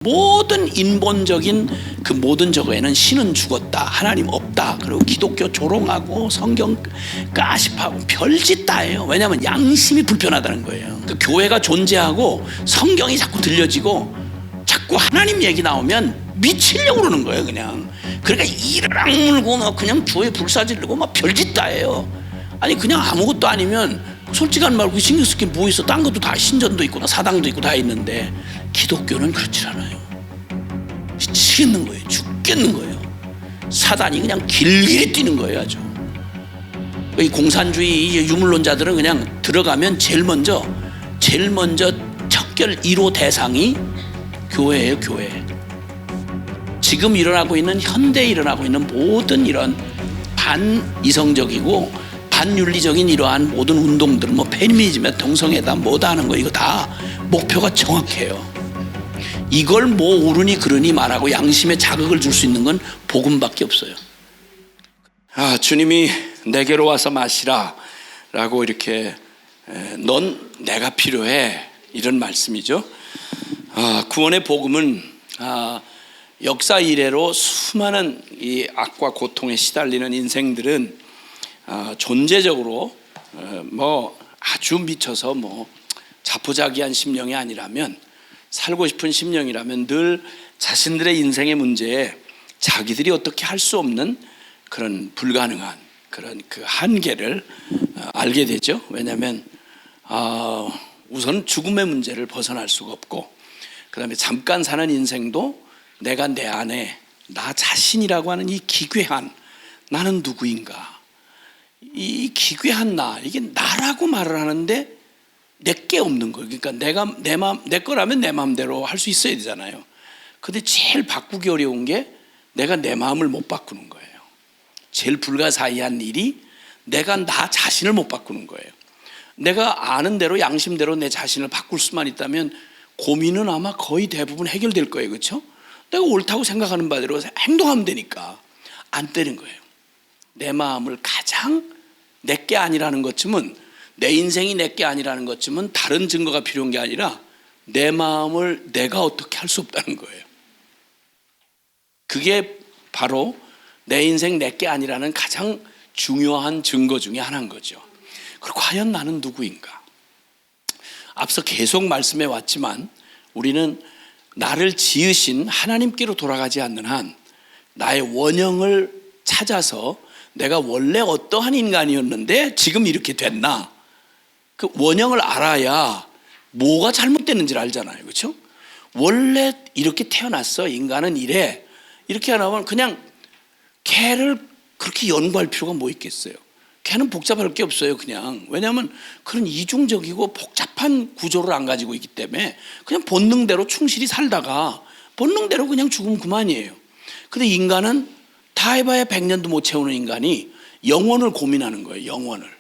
모든 인본적인 그 모든 저거에는 신은 죽었다, 하나님 없다, 그리고 기독교 조롱하고 성경 가십하고 별짓 다예요. 왜냐하면 양심이 불편하다는 거예요. 그 교회가 존재하고 성경이 자꾸 들려지고 자꾸 하나님 얘기 나오면 미치려고 그러는 거예요. 그냥 그러니까 이를 악물고 막 그냥 교회 불사지르고 막 별짓 다예요. 아니 그냥 아무것도 아니면 솔직한 말로 신경 쓸 게 뭐 있어? 딴 것도 다 신전도 있고 사당도 있고 다 있는데 기독교는 그렇지 않아요. 미치겠는 거예요. 죽겠는 거예요. 사단이 그냥 길길이 뛰는 거예요. 아주 이 공산주의 유물론자들은 그냥 들어가면 제일 먼저 척결 1호 대상이 교회예요. 교회. 지금 일어나고 있는 현대에 일어나고 있는 모든 이런 반이성적이고 반윤리적인 이러한 모든 운동들, 뭐 페미니즘에 동성애다 뭐다 하는 거, 이거 다 목표가 정확해요. 이걸 뭐 옳으니 그르니 말하고 양심에 자극을 줄 수 있는 건 복음밖에 없어요. 주님이 내게로 와서 마시라 라고 이렇게 넌 내가 필요해, 이런 말씀이죠. 구원의 복음은 역사 이래로 수많은 이 악과 고통에 시달리는 인생들은 존재적으로 뭐 아주 미쳐서 뭐 자포자기한 심령이 아니라면, 살고 싶은 심령이라면 늘 자신들의 인생의 문제에 자기들이 어떻게 할 수 없는 그런 불가능한 그런 그 한계를 알게 되죠. 왜냐하면 우선 죽음의 문제를 벗어날 수가 없고, 그 다음에 잠깐 사는 인생도 내가 내 안에 나 자신이라고 하는 이 기괴한 나는 누구인가, 이 기괴한 나, 이게 나라고 말을 하는데 내게 없는 거예요. 그러니까 내가 내 거라면 내 마음대로 할 수 있어야 되잖아요. 근데 제일 바꾸기 어려운 게 내가 내 마음을 못 바꾸는 거예요. 제일 불가사의한 일이 내가 나 자신을 못 바꾸는 거예요. 내가 아는 대로 양심대로 내 자신을 바꿀 수만 있다면 고민은 아마 거의 대부분 해결될 거예요. 그렇죠? 내가 옳다고 생각하는 바대로 행동하면 되니까 안 되는 거예요. 내 마음을 가장 내게 아니라는 것쯤은, 내 인생이 내게 아니라는 것쯤은 다른 증거가 필요한 게 아니라 내 마음을 내가 어떻게 할 수 없다는 거예요. 그게 바로 내 인생 내게 아니라는 가장 중요한 증거 중에 하나인 거죠. 그리고 과연 나는 누구인가? 앞서 계속 말씀해 왔지만 우리는 나를 지으신 하나님께로 돌아가지 않는 한 나의 원형을 찾아서 내가 원래 어떠한 인간이었는데 지금 이렇게 됐나, 그 원형을 알아야 뭐가 잘못됐는지를 알잖아요. 그렇죠? 원래 이렇게 태어났어, 인간은 이래, 이렇게 하면 그냥 걔를 그렇게 연구할 필요가 뭐 있겠어요. 걔는 복잡할 게 없어요. 그냥 왜냐하면 그런 이중적이고 복잡한 구조를 안 가지고 있기 때문에 그냥 본능대로 충실히 살다가 본능대로 그냥 죽으면 그만이에요. 근데 인간은 다 해봐야 100년도 못 채우는 인간이 영혼을 고민하는 거예요. 영혼을.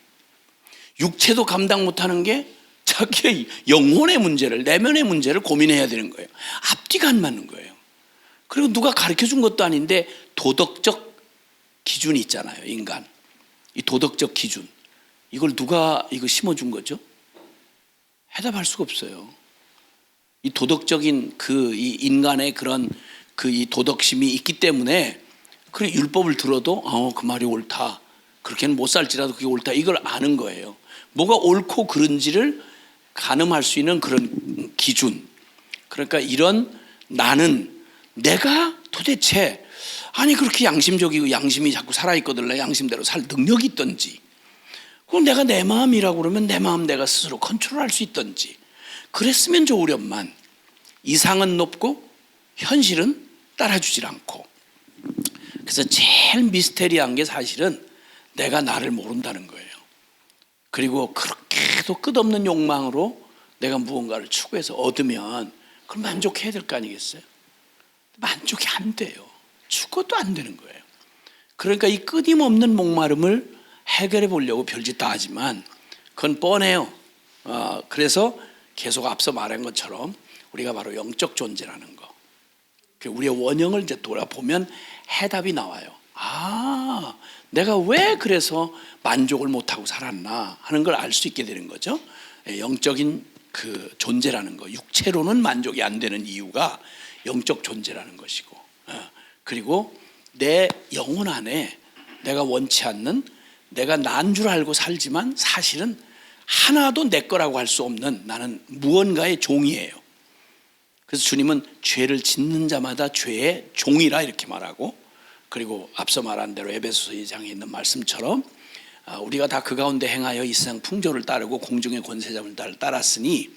육체도 감당 못하는 게 자기의 영혼의 문제를, 내면의 문제를 고민해야 되는 거예요. 앞뒤가 안 맞는 거예요. 그리고 누가 가르쳐준 것도 아닌데 도덕적 기준이 있잖아요. 인간, 이 도덕적 기준, 이걸 누가 이거 심어준 거죠? 해답할 수가 없어요. 이 도덕적인 이 인간의 그런 이 도덕심이 있기 때문에 그래 율법을 들어도 그 말이 옳다, 그렇게는 못 살지라도 그게 옳다, 이걸 아는 거예요. 뭐가 옳고 그른지를 가늠할 수 있는 그런 기준. 그러니까 이런 나는 내가 도대체 그렇게 양심적이고 양심이 자꾸 살아있거든 양심대로 살 능력이 있던지, 그럼 내가 내 마음이라고 그러면 내 마음 내가 스스로 컨트롤할 수 있던지, 그랬으면 좋으련만 이상은 높고 현실은 따라주질 않고. 그래서 제일 미스테리한 게 사실은 내가 나를 모른다는 거예요. 그리고 그렇게도 끝없는 욕망으로 내가 무언가를 추구해서 얻으면 그럼 만족해야 될 거 아니겠어요? 만족이 안 돼요. 죽어도 안 되는 거예요. 그러니까 이 끊임없는 목마름을 해결해 보려고 별짓 다 하지만 그건 뻔해요. 그래서 계속 앞서 말한 것처럼 우리가 바로 영적 존재라는 거, 우리의 원형을 이제 돌아보면 해답이 나와요. 내가 왜 그래서 만족을 못하고 살았나 하는 걸 알 수 있게 되는 거죠. 영적인 그 존재라는 거, 육체로는 만족이 안 되는 이유가 영적 존재라는 것이고, 그리고 내 영혼 안에 내가 원치 않는, 내가 난 줄 알고 살지만 사실은 하나도 내 거라고 할 수 없는 나는 무언가의 종이에요. 그래서 주님은 죄를 짓는 자마다 죄의 종이라 이렇게 말하고, 그리고 앞서 말한 대로 에베소서 2장에 있는 말씀처럼 우리가 다 그 가운데 행하여 이 세상 풍조를 따르고 공중의 권세자를 따랐으니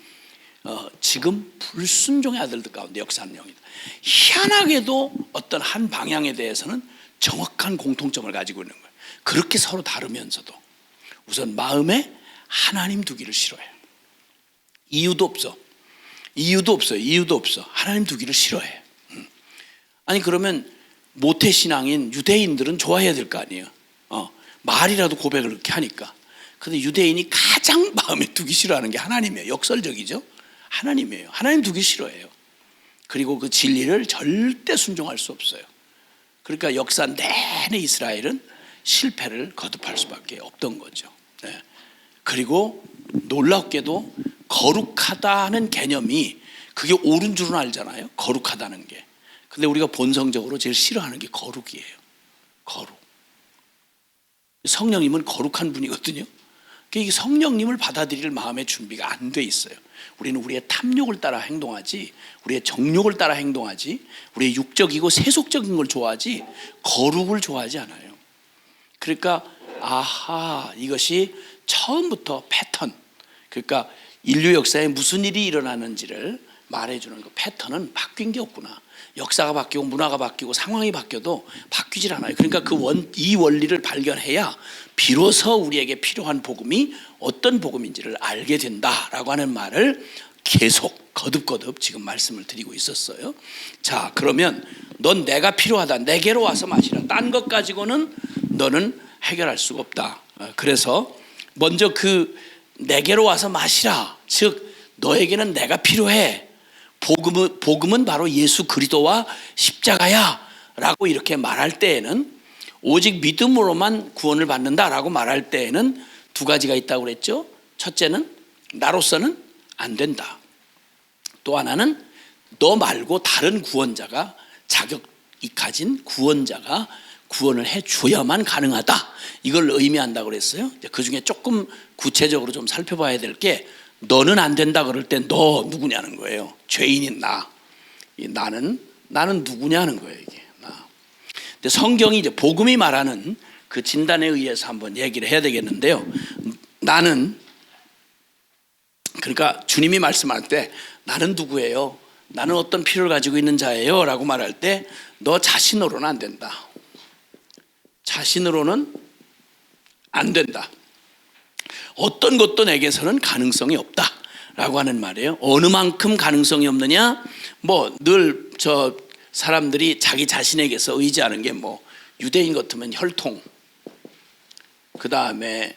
지금 불순종의 아들들 가운데 역사하는 영이다. 희한하게도 어떤 한 방향에 대해서는 정확한 공통점을 가지고 있는 거예요. 그렇게 서로 다르면서도 우선 마음에 하나님 두기를 싫어해요. 이유도 없어. 하나님 두기를 싫어해요. 아니 그러면 모태신앙인 유대인들은 좋아해야 될 거 아니에요. 말이라도 고백을 그렇게 하니까. 근데 유대인이 가장 마음에 두기 싫어하는 게 하나님이에요. 역설적이죠. 하나님이에요. 하나님 두기 싫어해요. 그리고 그 진리를 절대 순종할 수 없어요. 그러니까 역사 내내 이스라엘은 실패를 거듭할 수밖에 없던 거죠. 그리고 놀랍게도 거룩하다는 개념이 그게 옳은 줄은 알잖아요. 거룩하다는 게. 근데 우리가 본성적으로 제일 싫어하는 게 거룩이에요. 거룩. 성령님은 거룩한 분이거든요. 그러니까 이 성령님을 받아들일 마음의 준비가 안 돼 있어요. 우리는 우리의 탐욕을 따라 행동하지, 우리의 정욕을 따라 행동하지, 우리의 육적이고 세속적인 걸 좋아하지 거룩을 좋아하지 않아요. 그러니까 이것이 처음부터 패턴, 그러니까 인류 역사에 무슨 일이 일어나는지를 말해주는 그 패턴은 바뀐 게 없구나. 역사가 바뀌고 문화가 바뀌고 상황이 바뀌어도 바뀌질 않아요. 그러니까 이 원리를 발견해야 비로소 우리에게 필요한 복음이 어떤 복음인지를 알게 된다라고 하는 말을 계속 거듭거듭 지금 말씀을 드리고 있었어요. 자, 그러면 넌 내가 필요하다. 내게로 와서 마시라. 딴 것 가지고는 너는 해결할 수가 없다. 그래서 먼저 내게로 와서 마시라. 즉 너에게는 내가 필요해. 복음은 바로 예수 그리스도와 십자가야 라고 이렇게 말할 때에는, 오직 믿음으로만 구원을 받는다라고 말할 때에는 두 가지가 있다고 그랬죠. 첫째는 나로서는 안 된다. 또 하나는 너 말고 다른 구원자가, 자격이 가진 구원자가 구원을 해줘야만 가능하다. 이걸 의미한다고 그랬어요. 그 중에 조금 구체적으로 좀 살펴봐야 될 게, 너는 안 된다 그럴 때 너 누구냐는 거예요. 죄인인 나는 누구냐는 거예요. 이게 나. 근데 성경이 이제 복음이 말하는 그 진단에 의해서 한번 얘기를 해야 되겠는데요. 나는, 그러니까 주님이 말씀할 때 나는 누구예요? 나는 어떤 필요를 가지고 있는 자예요? 라고 말할 때 너 자신으로는 안 된다. 자신으로는 안 된다. 어떤 것도 내게서는 가능성이 없다 라고 하는 말이에요. 어느 만큼 가능성이 없느냐? 늘 사람들이 자기 자신에게서 의지하는 게 유대인 같으면 혈통, 그 다음에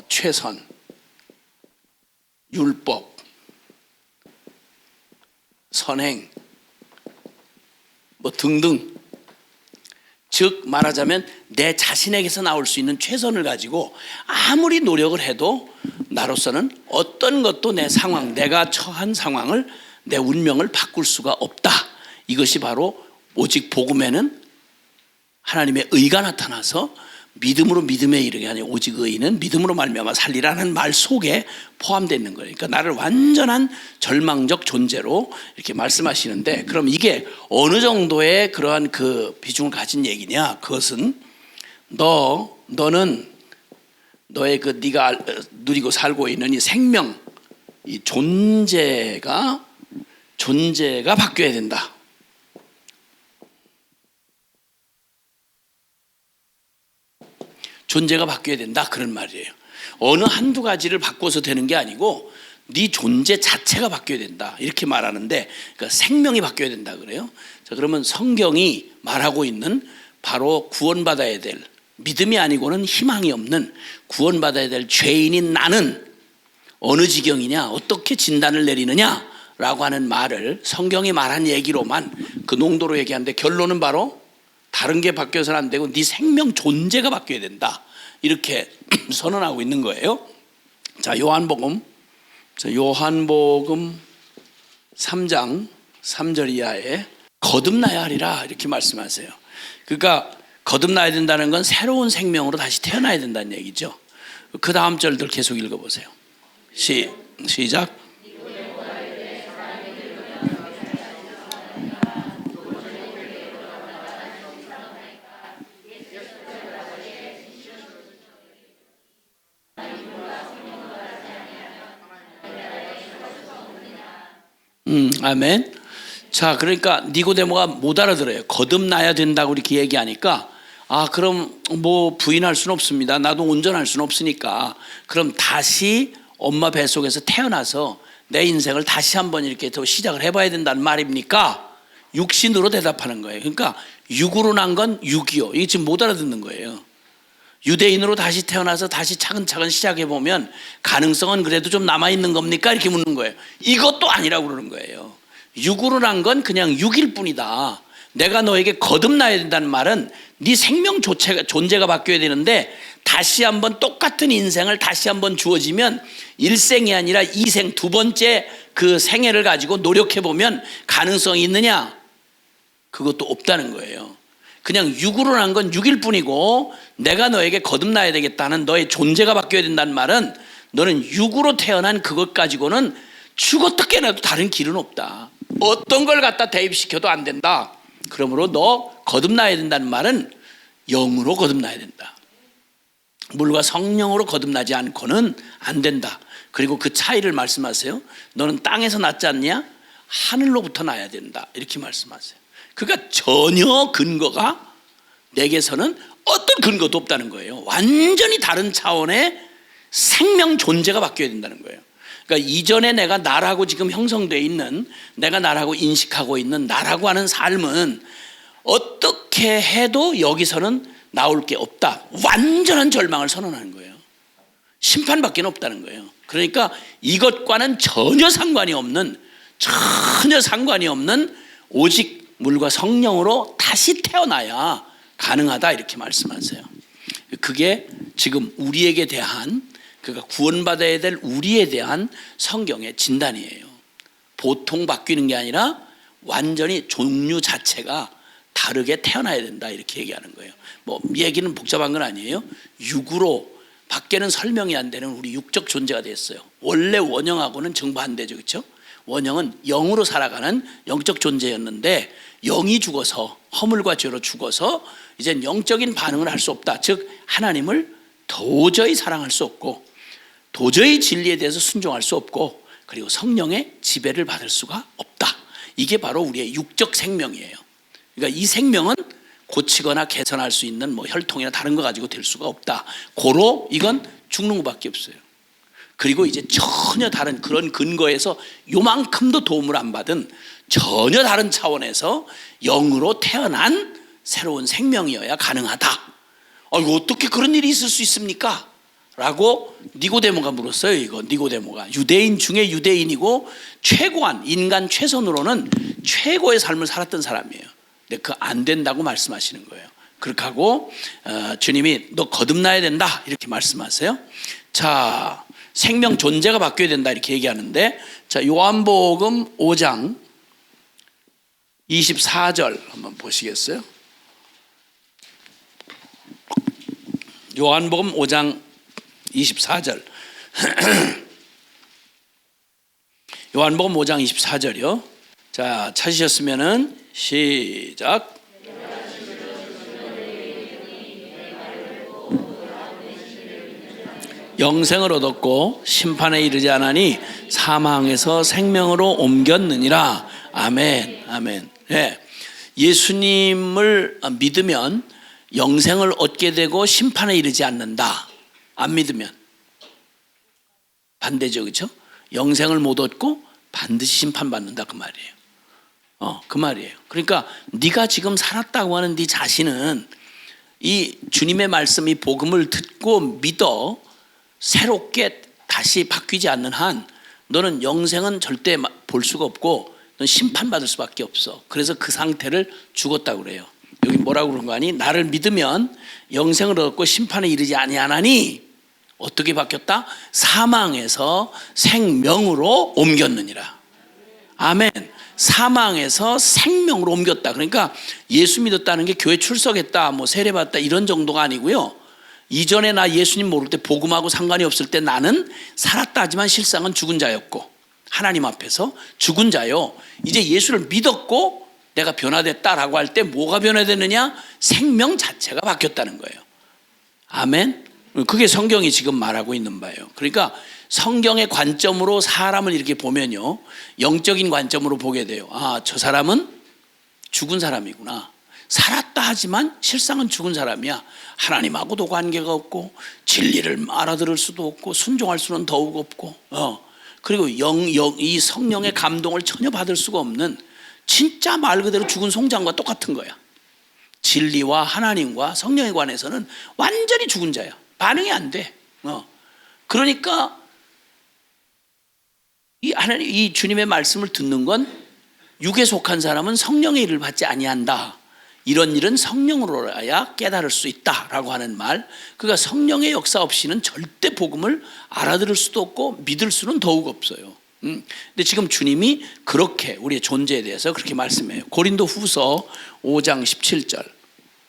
최선, 율법, 선행, 등등. 즉 말하자면 내 자신에게서 나올 수 있는 최선을 가지고 아무리 노력을 해도 나로서는 어떤 것도 내 상황, 내가 처한 상황을, 내 운명을 바꿀 수가 없다. 이것이 바로 오직 복음에는 하나님의 의가 나타나서 믿음으로 믿음에 이르게 하니 오직 의인은 믿음으로 말미암아 살리라는 말 속에 포함되어 있는 거예요. 그러니까 나를 완전한 절망적 존재로 이렇게 말씀하시는데, 그럼 이게 어느 정도의 그러한 그 비중을 가진 얘기냐? 그것은 너는 너의 네가 누리고 살고 있는 이 생명, 이 존재가 바뀌어야 된다. 존재가 바뀌어야 된다, 그런 말이에요. 어느 한두 가지를 바꿔서 되는 게 아니고 네 존재 자체가 바뀌어야 된다 이렇게 말하는데, 그러니까 생명이 바뀌어야 된다 그래요. 자, 그러면 성경이 말하고 있는 바로 구원받아야 될, 믿음이 아니고는 희망이 없는 구원받아야 될 죄인인 나는 어느 지경이냐, 어떻게 진단을 내리느냐 라고 하는 말을 성경이 말한 얘기로만 그 농도로 얘기하는데, 결론은 바로 다른 게 바뀌어서는 안 되고 네 생명 존재가 바뀌어야 된다 이렇게 선언하고 있는 거예요. 자, 요한복음 3장 3절 이하에 거듭나야 하리라 이렇게 말씀하세요. 그러니까 거듭나야 된다는 건 새로운 생명으로 다시 태어나야 된다는 얘기죠. 그 다음 절들 계속 읽어보세요. 시작. 아멘. 자, 그러니까 니고데모가 못 알아들어요. 거듭나야 된다고 이렇게 얘기하니까 그럼 뭐 부인할 수는 없습니다. 나도 온전할 수는 없으니까 그럼 다시 엄마 뱃속에서 태어나서 내 인생을 다시 한번 이렇게 더 시작을 해봐야 된다는 말입니까? 육신으로 대답하는 거예요. 그러니까 육으로 난 건 육이요. 이게 지금 못 알아듣는 거예요. 유대인으로 다시 태어나서 다시 차근차근 시작해보면 가능성은 그래도 좀 남아있는 겁니까? 이렇게 묻는 거예요. 이것도 아니라고 그러는 거예요. 육으로 난 건 그냥 육일 뿐이다. 내가 너에게 거듭나야 된다는 말은 네 생명 존재가 바뀌어야 되는데 다시 한번 똑같은 인생을 다시 한번 주어지면 일생이 아니라 이생 두 번째 그 생애를 가지고 노력해보면 가능성이 있느냐? 그것도 없다는 거예요. 그냥 육으로 난 건 육일 뿐이고 내가 너에게 거듭나야 되겠다는 너의 존재가 바뀌어야 된다는 말은 너는 육으로 태어난 그것 가지고는 죽었다 깨나도 다른 길은 없다. 어떤 걸 갖다 대입시켜도 안 된다. 그러므로 너 거듭나야 된다는 말은 영으로 거듭나야 된다. 물과 성령으로 거듭나지 않고는 안 된다. 그리고 그 차이를 말씀하세요. 너는 땅에서 났지 않냐? 하늘로부터 나야 된다. 이렇게 말씀하세요. 그러니까 전혀 근거가 내게서는 어떤 근거도 없다는 거예요. 완전히 다른 차원의 생명 존재가 바뀌어야 된다는 거예요. 그러니까 이전에 내가 나라고 지금 형성되어 있는, 내가 나라고 인식하고 있는 나라고 하는 삶은 어떻게 해도 여기서는 나올 게 없다. 완전한 절망을 선언하는 거예요. 심판밖에 없다는 거예요. 그러니까 이것과는 전혀 상관이 없는 오직 물과 성령으로 다시 태어나야 가능하다 이렇게 말씀하세요. 그게 지금 우리에게 대한, 그러니까 구원받아야 될 우리에 대한 성경의 진단이에요. 보통 바뀌는 게 아니라 완전히 종류 자체가 다르게 태어나야 된다 이렇게 얘기하는 거예요. 뭐 얘기는 복잡한 건 아니에요. 육으로 밖에는 설명이 안 되는 우리 육적 존재가 됐어요. 원래 원형하고는 정반대죠, 그렇죠? 원형은 영으로 살아가는 영적 존재였는데 영이 죽어서, 허물과 죄로 죽어서 이젠 영적인 반응을 할 수 없다. 즉 하나님을 도저히 사랑할 수 없고 도저히 진리에 대해서 순종할 수 없고 그리고 성령의 지배를 받을 수가 없다. 이게 바로 우리의 육적 생명이에요. 그러니까 이 생명은 고치거나 개선할 수 있는 뭐 혈통이나 다른 거 가지고 될 수가 없다. 고로 이건 죽는 것밖에 없어요. 그리고 이제 전혀 다른 그런 근거에서 요만큼도 도움을 안 받은 전혀 다른 차원에서 영으로 태어난 새로운 생명이어야 가능하다. 이거 어떻게 그런 일이 있을 수 있습니까? 라고 니고데모가 물었어요. 이거 니고데모가 유대인 중에 유대인이고 최고한 인간 최선으로는 최고의 삶을 살았던 사람이에요. 근데 그 안 된다고 말씀하시는 거예요. 그렇게 하고 주님이 너 거듭나야 된다 이렇게 말씀하세요. 자, 생명 존재가 바뀌어야 된다 이렇게 얘기하는데, 자, 요한복음 5장 24절 한번 보시겠어요? 요한복음 5장 24절. 요한복음 5장 24절이요. 자, 찾으셨으면은 시작. 영생을 얻었고 심판에 이르지 않으니 사망에서 생명으로 옮겼느니라. 아멘, 아멘. 네. 예수님을 믿으면 영생을 얻게 되고 심판에 이르지 않는다. 안 믿으면 반대죠, 그렇죠? 영생을 못 얻고 반드시 심판받는다 그 말이에요. 그 말이에요. 그러니까 네가 지금 살았다고 하는 네 자신은 이 주님의 말씀, 이 복음을 듣고 믿어 새롭게 다시 바뀌지 않는 한 너는 영생은 절대 볼 수가 없고 넌 심판받을 수밖에 없어. 그래서 그 상태를 죽었다고 그래요. 여기 뭐라고 그런 거 아니? 나를 믿으면 영생을 얻고 심판에 이르지 아니하나니 어떻게 바뀌었다? 사망에서 생명으로 옮겼느니라. 아멘. 사망에서 생명으로 옮겼다. 그러니까 예수 믿었다는 게 교회 출석했다, 뭐 세례받았다 이런 정도가 아니고요. 이전에 나 예수님 모를 때 복음하고 상관이 없을 때 나는 살았다 하지만 실상은 죽은 자였고 하나님 앞에서 죽은 자요. 이제 예수를 믿었고 내가 변화됐다라고 할 때 뭐가 변화됐느냐? 생명 자체가 바뀌었다는 거예요. 아멘. 그게 성경이 지금 말하고 있는 바예요. 그러니까 성경의 관점으로 사람을 이렇게 보면요, 영적인 관점으로 보게 돼요. 아, 저 사람은 죽은 사람이구나. 살았다 하지만 실상은 죽은 사람이야. 하나님하고도 관계가 없고 진리를 알아들을 수도 없고 순종할 수는 더욱 없고 그리고 이 성령의 감동을 전혀 받을 수가 없는 진짜 말 그대로 죽은 송장과 똑같은 거야. 진리와 하나님과 성령에 관해서는 완전히 죽은 자야. 반응이 안 돼. 그러니까 이 주님의 말씀을 듣는 건 육에 속한 사람은 성령의 일을 받지 아니한다. 이런 일은 성령으로야 깨달을 수 있다라고 하는 말. 그러니까 성령의 역사 없이는 절대 복음을 알아들을 수도 없고 믿을 수는 더욱 없어요. 근데 지금 주님이 그렇게 우리의 존재에 대해서 그렇게 말씀해요. 고린도 후서 5장 17절.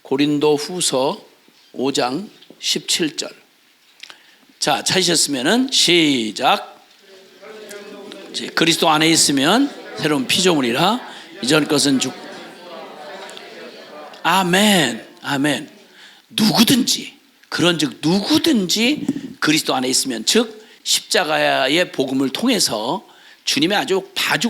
고린도 후서 5장 17절. 자, 찾으셨으면은 시작. 그리스도 안에 있으면 새로운 피조물이라 이전 것은 아멘, 아멘. 누구든지, 그런즉 누구든지 그리스도 안에 있으면, 즉 십자가의 복음을 통해서 주님의 아주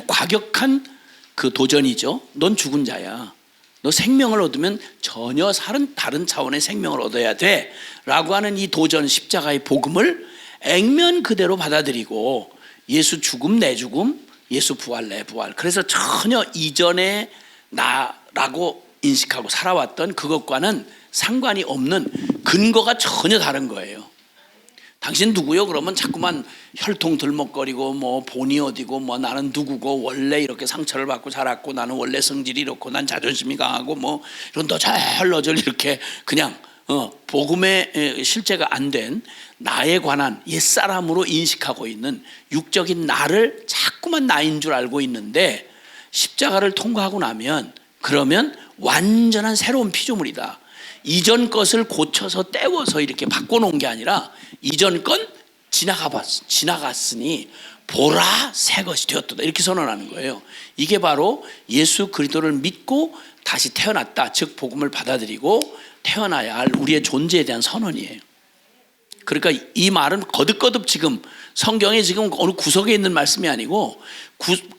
과격한 그 도전이죠. 넌 죽은 자야. 너 생명을 얻으면 전혀 다른 차원의 생명을 얻어야 돼 라고 하는 이 도전, 십자가의 복음을 액면 그대로 받아들이고 예수 죽음 내 죽음, 예수 부활 내 부활, 그래서 전혀 이전의 나라고 인식하고 살아왔던 그것과는 상관이 없는 근거가 전혀 다른 거예요. 당신 누구요? 그러면 자꾸만 혈통 들먹거리고 뭐 본이 어디고 뭐 나는 누구고 원래 이렇게 상처를 받고 자랐고 나는 원래 성질이 이렇고 난 자존심이 강하고 뭐 이런 너절 이렇게 그냥 복음의 실제가 안 된 나에 관한 옛사람으로 인식하고 있는 육적인 나를 자꾸만 나인 줄 알고 있는데, 십자가를 통과하고 나면 그러면 완전한 새로운 피조물이다. 이전 것을 고쳐서 떼워서 이렇게 바꿔놓은 게 아니라 이전 건 지나갔으니 보라 새 것이 되었다, 이렇게 선언하는 거예요. 이게 바로 예수 그리스도를 믿고 다시 태어났다, 즉 복음을 받아들이고 태어나야 할 우리의 존재에 대한 선언이에요. 그러니까 이 말은 거듭거듭 지금 성경에 지금 어느 구석에 있는 말씀이 아니고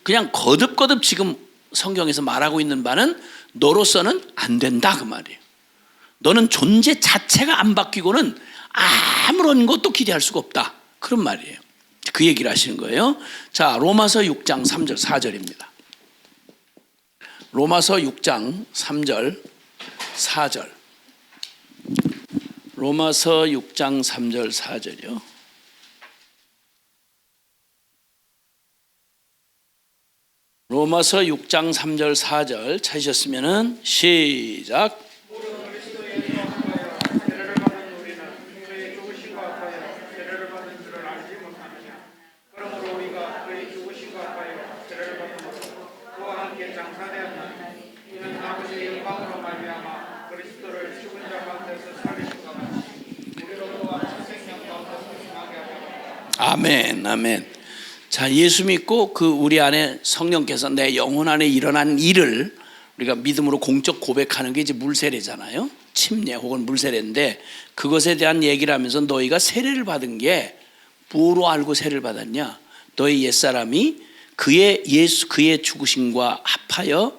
그냥 거듭거듭 지금 성경에서 말하고 있는 바는 너로서는 안 된다 그 말이에요. 너는 존재 자체가 안 바뀌고는 아무런 것도 기대할 수가 없다, 그런 말이에요. 그 얘기를 하시는 거예요. 자, 로마서 6장 3절 4절입니다. 로마서 6장 3절 4절. 로마서 6장 3절 4절이요. 로마서 6장 3절 4절 찾으셨으면은 시작. 아멘, 아멘. 자, 예수 믿고 그 우리 안에 성령께서 내 영혼 안에 일어난 일을 우리가 믿음으로 공적 고백하는 게 이제 물세례잖아요. 침례 혹은 물세례인데, 그것에 대한 얘기를 하면서 너희가 세례를 받은 게 뭐로 알고 세례를 받았냐? 너희 옛사람이 그의 죽으심과 합하여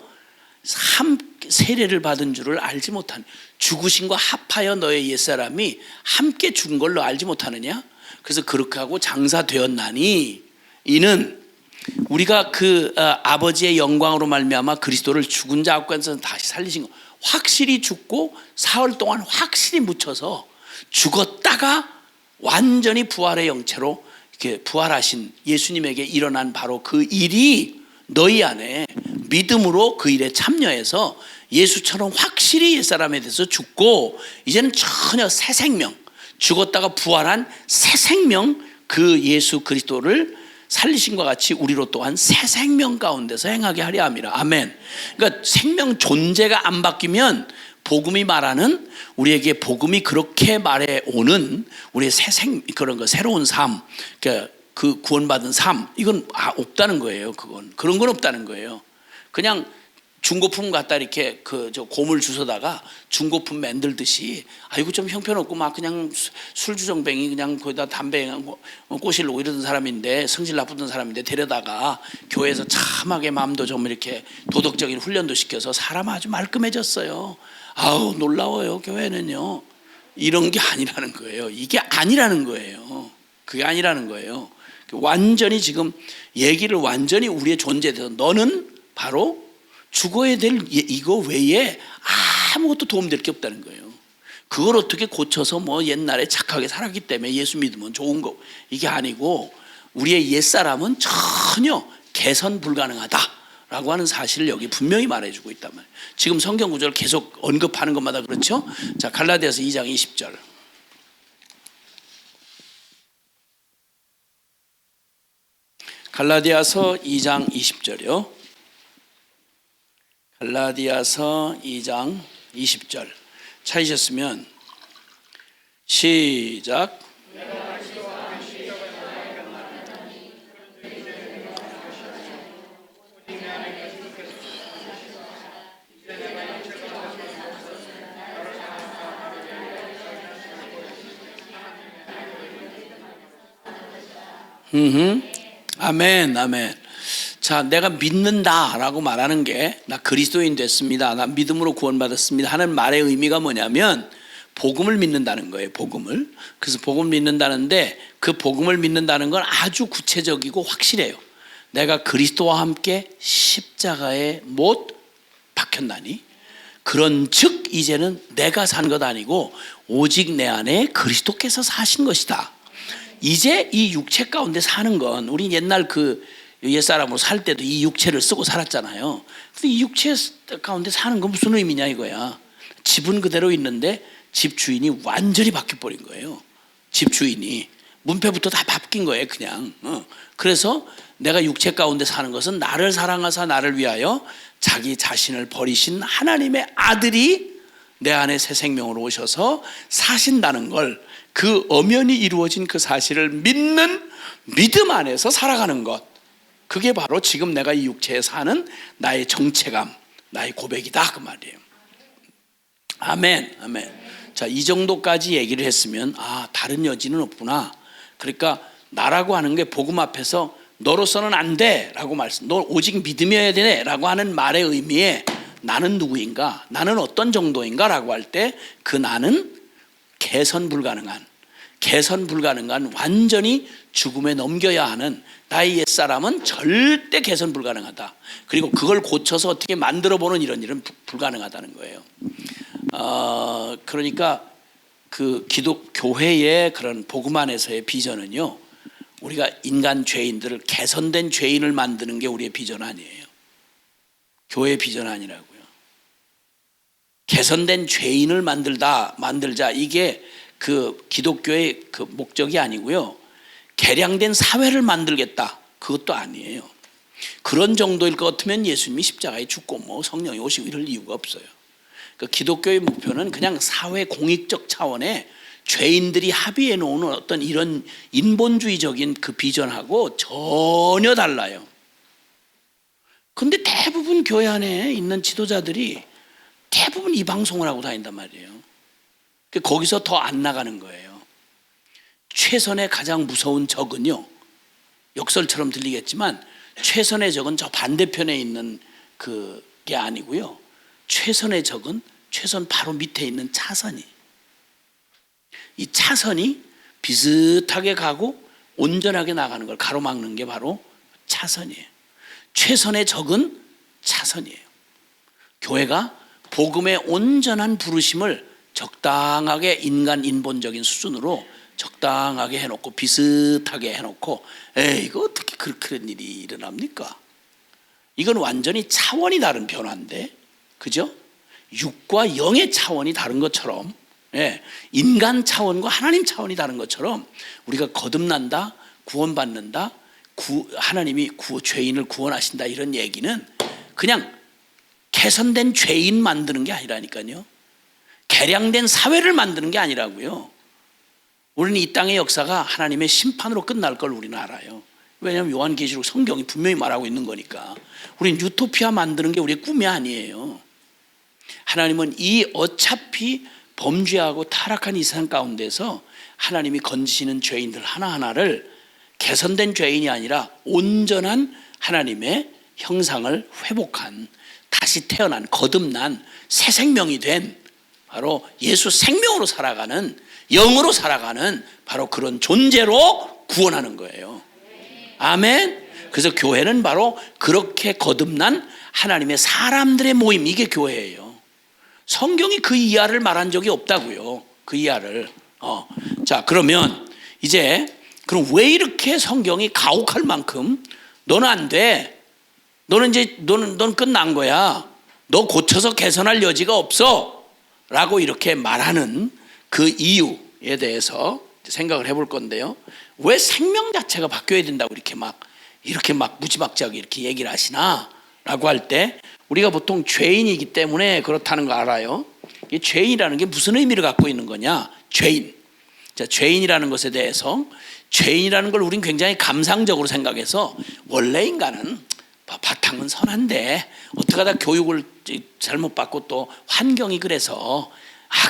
세례를 받은 줄을 알지 못하는, 죽으심과 합하여 너희 옛사람이 함께 죽은 걸로 알지 못하느냐? 그래서 그렇게 하고 장사되었나니, 이는 우리가 그 아버지의 영광으로 말미암아 그리스도를 죽은 자 가운데서 다시 살리신 거, 확실히 죽고 사흘 동안 확실히 묻혀서 죽었다가 완전히 부활의 영체로 이렇게 부활하신 예수님에게 일어난 바로 그 일이 너희 안에 믿음으로 그 일에 참여해서 예수처럼 확실히 옛사람에 대해서 죽고 이제는 전혀 새 생명, 죽었다가 부활한 새 생명, 그 예수 그리스도를 살리심과 같이 우리로 또한 새 생명 가운데서 행하게 하려 함이라. 아멘. 그러니까 생명 존재가 안 바뀌면 복음이 말하는 우리에게 복음이 그렇게 말해오는 우리의 그런 거 새로운 삶, 그러니까 그 구원받은 삶, 이건 없다는 거예요. 그런 건 없다는 거예요. 그냥 중고품 갖다 이렇게 저 고물 주워다가 중고품 만들듯이 아이고 좀 형편없고 막 그냥 술주정뱅이 그냥 거기다 담배 꼬실려고 이러던 사람인데, 성질 나쁘던 사람인데 데려다가 교회에서 참하게 마음도 좀 이렇게 도덕적인 훈련도 시켜서 사람 아주 말끔해졌어요. 아우 놀라워요. 교회는요 이런 게 아니라는 거예요. 이게 아니라는 거예요. 그게 아니라는 거예요. 완전히 지금 얘기를 완전히 우리의 존재에 대해서 너는 바로 죽어야 될 이거 외에 아무것도 도움될 게 없다는 거예요. 그걸 어떻게 고쳐서 뭐 옛날에 착하게 살았기 때문에 예수 믿으면 좋은 거, 이게 아니고 우리의 옛사람은 전혀 개선 불가능하다라고 하는 사실을 여기 분명히 말해주고 있단 말이에요. 지금 성경 구절을 계속 언급하는 것마다 그렇죠. 자, 갈라디아서 2장 20절. 갈라디아서 2장 20절이요. 갈라디아서 2장 20절 찾으셨으면 시작. 아멘, 아멘. 자, 내가 믿는다라고 말하는 게 나 그리스도인 됐습니다, 나 믿음으로 구원받았습니다 하는 말의 의미가 뭐냐면 복음을 믿는다는 거예요. 복음을. 그래서 복음을 믿는다는데 그 복음을 믿는다는 건 아주 구체적이고 확실해요. 내가 그리스도와 함께 십자가에 못 박혔나니 그런즉 이제는 내가 산 것 아니고 오직 내 안에 그리스도께서 사신 것이다. 이제 이 육체 가운데 사는 건, 우리 옛날 옛사람으로 살 때도 이 육체를 쓰고 살았잖아요. 근데 이 육체 가운데 사는 건 무슨 의미냐 이거야. 집은 그대로 있는데 집 주인이 완전히 바뀌어버린 거예요. 집 주인이 문패부터 다 바뀐 거예요 그냥. 그래서 내가 육체 가운데 사는 것은 나를 사랑하사 나를 위하여 자기 자신을 버리신 하나님의 아들이 내 안에 새 생명으로 오셔서 사신다는 걸, 그 엄연히 이루어진 그 사실을 믿는 믿음 안에서 살아가는 것, 그게 바로 지금 내가 이 육체에 사는 나의 정체감, 나의 고백이다 그 말이에요. 아멘, 아멘. 자, 이 정도까지 얘기를 했으면 다른 여지는 없구나. 그러니까 나라고 하는 게 복음 앞에서 너로서는 안 돼 라고 말씀, 너 오직 믿음이어야 되네 라고 하는 말의 의미에 나는 누구인가, 나는 어떤 정도인가 라고 할 때 그 나는 개선 불가능한 완전히 죽음에 넘겨야 하는 나의 옛사람은 절대 개선 불가능하다. 그리고 그걸 고쳐서 어떻게 만들어보는 이런 일은 불가능하다는 거예요. 그러니까 그 교회의 그런 복음 안에서의 비전은요, 우리가 인간 죄인들을, 개선된 죄인을 만드는 게 우리의 비전 아니에요. 교회의 비전 아니라고요. 개선된 죄인을 만들자, 이게 그 기독교의 그 목적이 아니고요. 개량된 사회를 만들겠다, 그것도 아니에요. 그런 정도일 것 같으면 예수님이 십자가에 죽고 뭐 성령이 오시고 이럴 이유가 없어요. 그 기독교의 목표는 그냥 사회 공익적 차원의 죄인들이 합의해 놓은 어떤 이런 인본주의적인 그 비전하고 전혀 달라요. 근데 대부분 교회 안에 있는 지도자들이 대부분 이 방송을 하고 다닌단 말이에요. 거기서 더 안 나가는 거예요. 최선의 가장 무서운 적은요, 역설처럼 들리겠지만 최선의 적은 저 반대편에 있는 그게 아니고요, 최선의 적은 최선 바로 밑에 있는 차선이, 이 차선이 비슷하게 가고 온전하게 나가는 걸 가로막는 게 바로 차선이에요. 최선의 적은 차선이에요. 교회가 복음의 온전한 부르심을 적당하게 인본적인 수준으로 적당하게 해놓고 비슷하게 해놓고 이거 어떻게 그런 일이 일어납니까? 이건 완전히 차원이 다른 변화인데, 그죠? 육과 영의 차원이 다른 것처럼, 인간 차원과 하나님 차원이 다른 것처럼 우리가 거듭난다, 구원받는다, 하나님이 죄인을 구원하신다 이런 얘기는 그냥 개선된 죄인 만드는 게 아니라니까요. 개량된 사회를 만드는 게 아니라고요. 우리는 이 땅의 역사가 하나님의 심판으로 끝날 걸 우리는 알아요. 왜냐하면 요한계시록 성경이 분명히 말하고 있는 거니까. 우리는 유토피아 만드는 게 우리의 꿈이 아니에요. 하나님은 이 어차피 범죄하고 타락한 이 세상 가운데서 하나님이 건지시는 죄인들 하나하나를 개선된 죄인이 아니라 온전한 하나님의 형상을 회복한, 다시 태어난, 거듭난 새 생명이 된 바로 예수 생명으로 살아가는, 영으로 살아가는 바로 그런 존재로 구원하는 거예요. 아멘. 그래서 교회는 바로 그렇게 거듭난 하나님의 사람들의 모임, 이게 교회예요. 성경이 그 이하를 말한 적이 없다고요. 그 이하를. 자, 그러면 이제 그럼 왜 이렇게 성경이 가혹할 만큼 너는 안 돼, 너는 끝난 거야, 너 고쳐서 개선할 여지가 없어 라고 이렇게 말하는 그 이유에 대해서 생각을 해볼 건데요. 왜 생명 자체가 바뀌어야 된다고 이렇게 막 무지막지하게 이렇게 얘기를 하시나 라고 할 때, 우리가 보통 죄인이기 때문에 그렇다는 거 알아요. 이 죄인이라는 게 무슨 의미를 갖고 있는 거냐? 죄인. 자, 죄인이라는 것에 대해서, 죄인이라는 걸 우린 굉장히 감상적으로 생각해서, 원래 인간은 바탕은 선한데 어떻게 하다 교육을 잘못 받고 또 환경이 그래서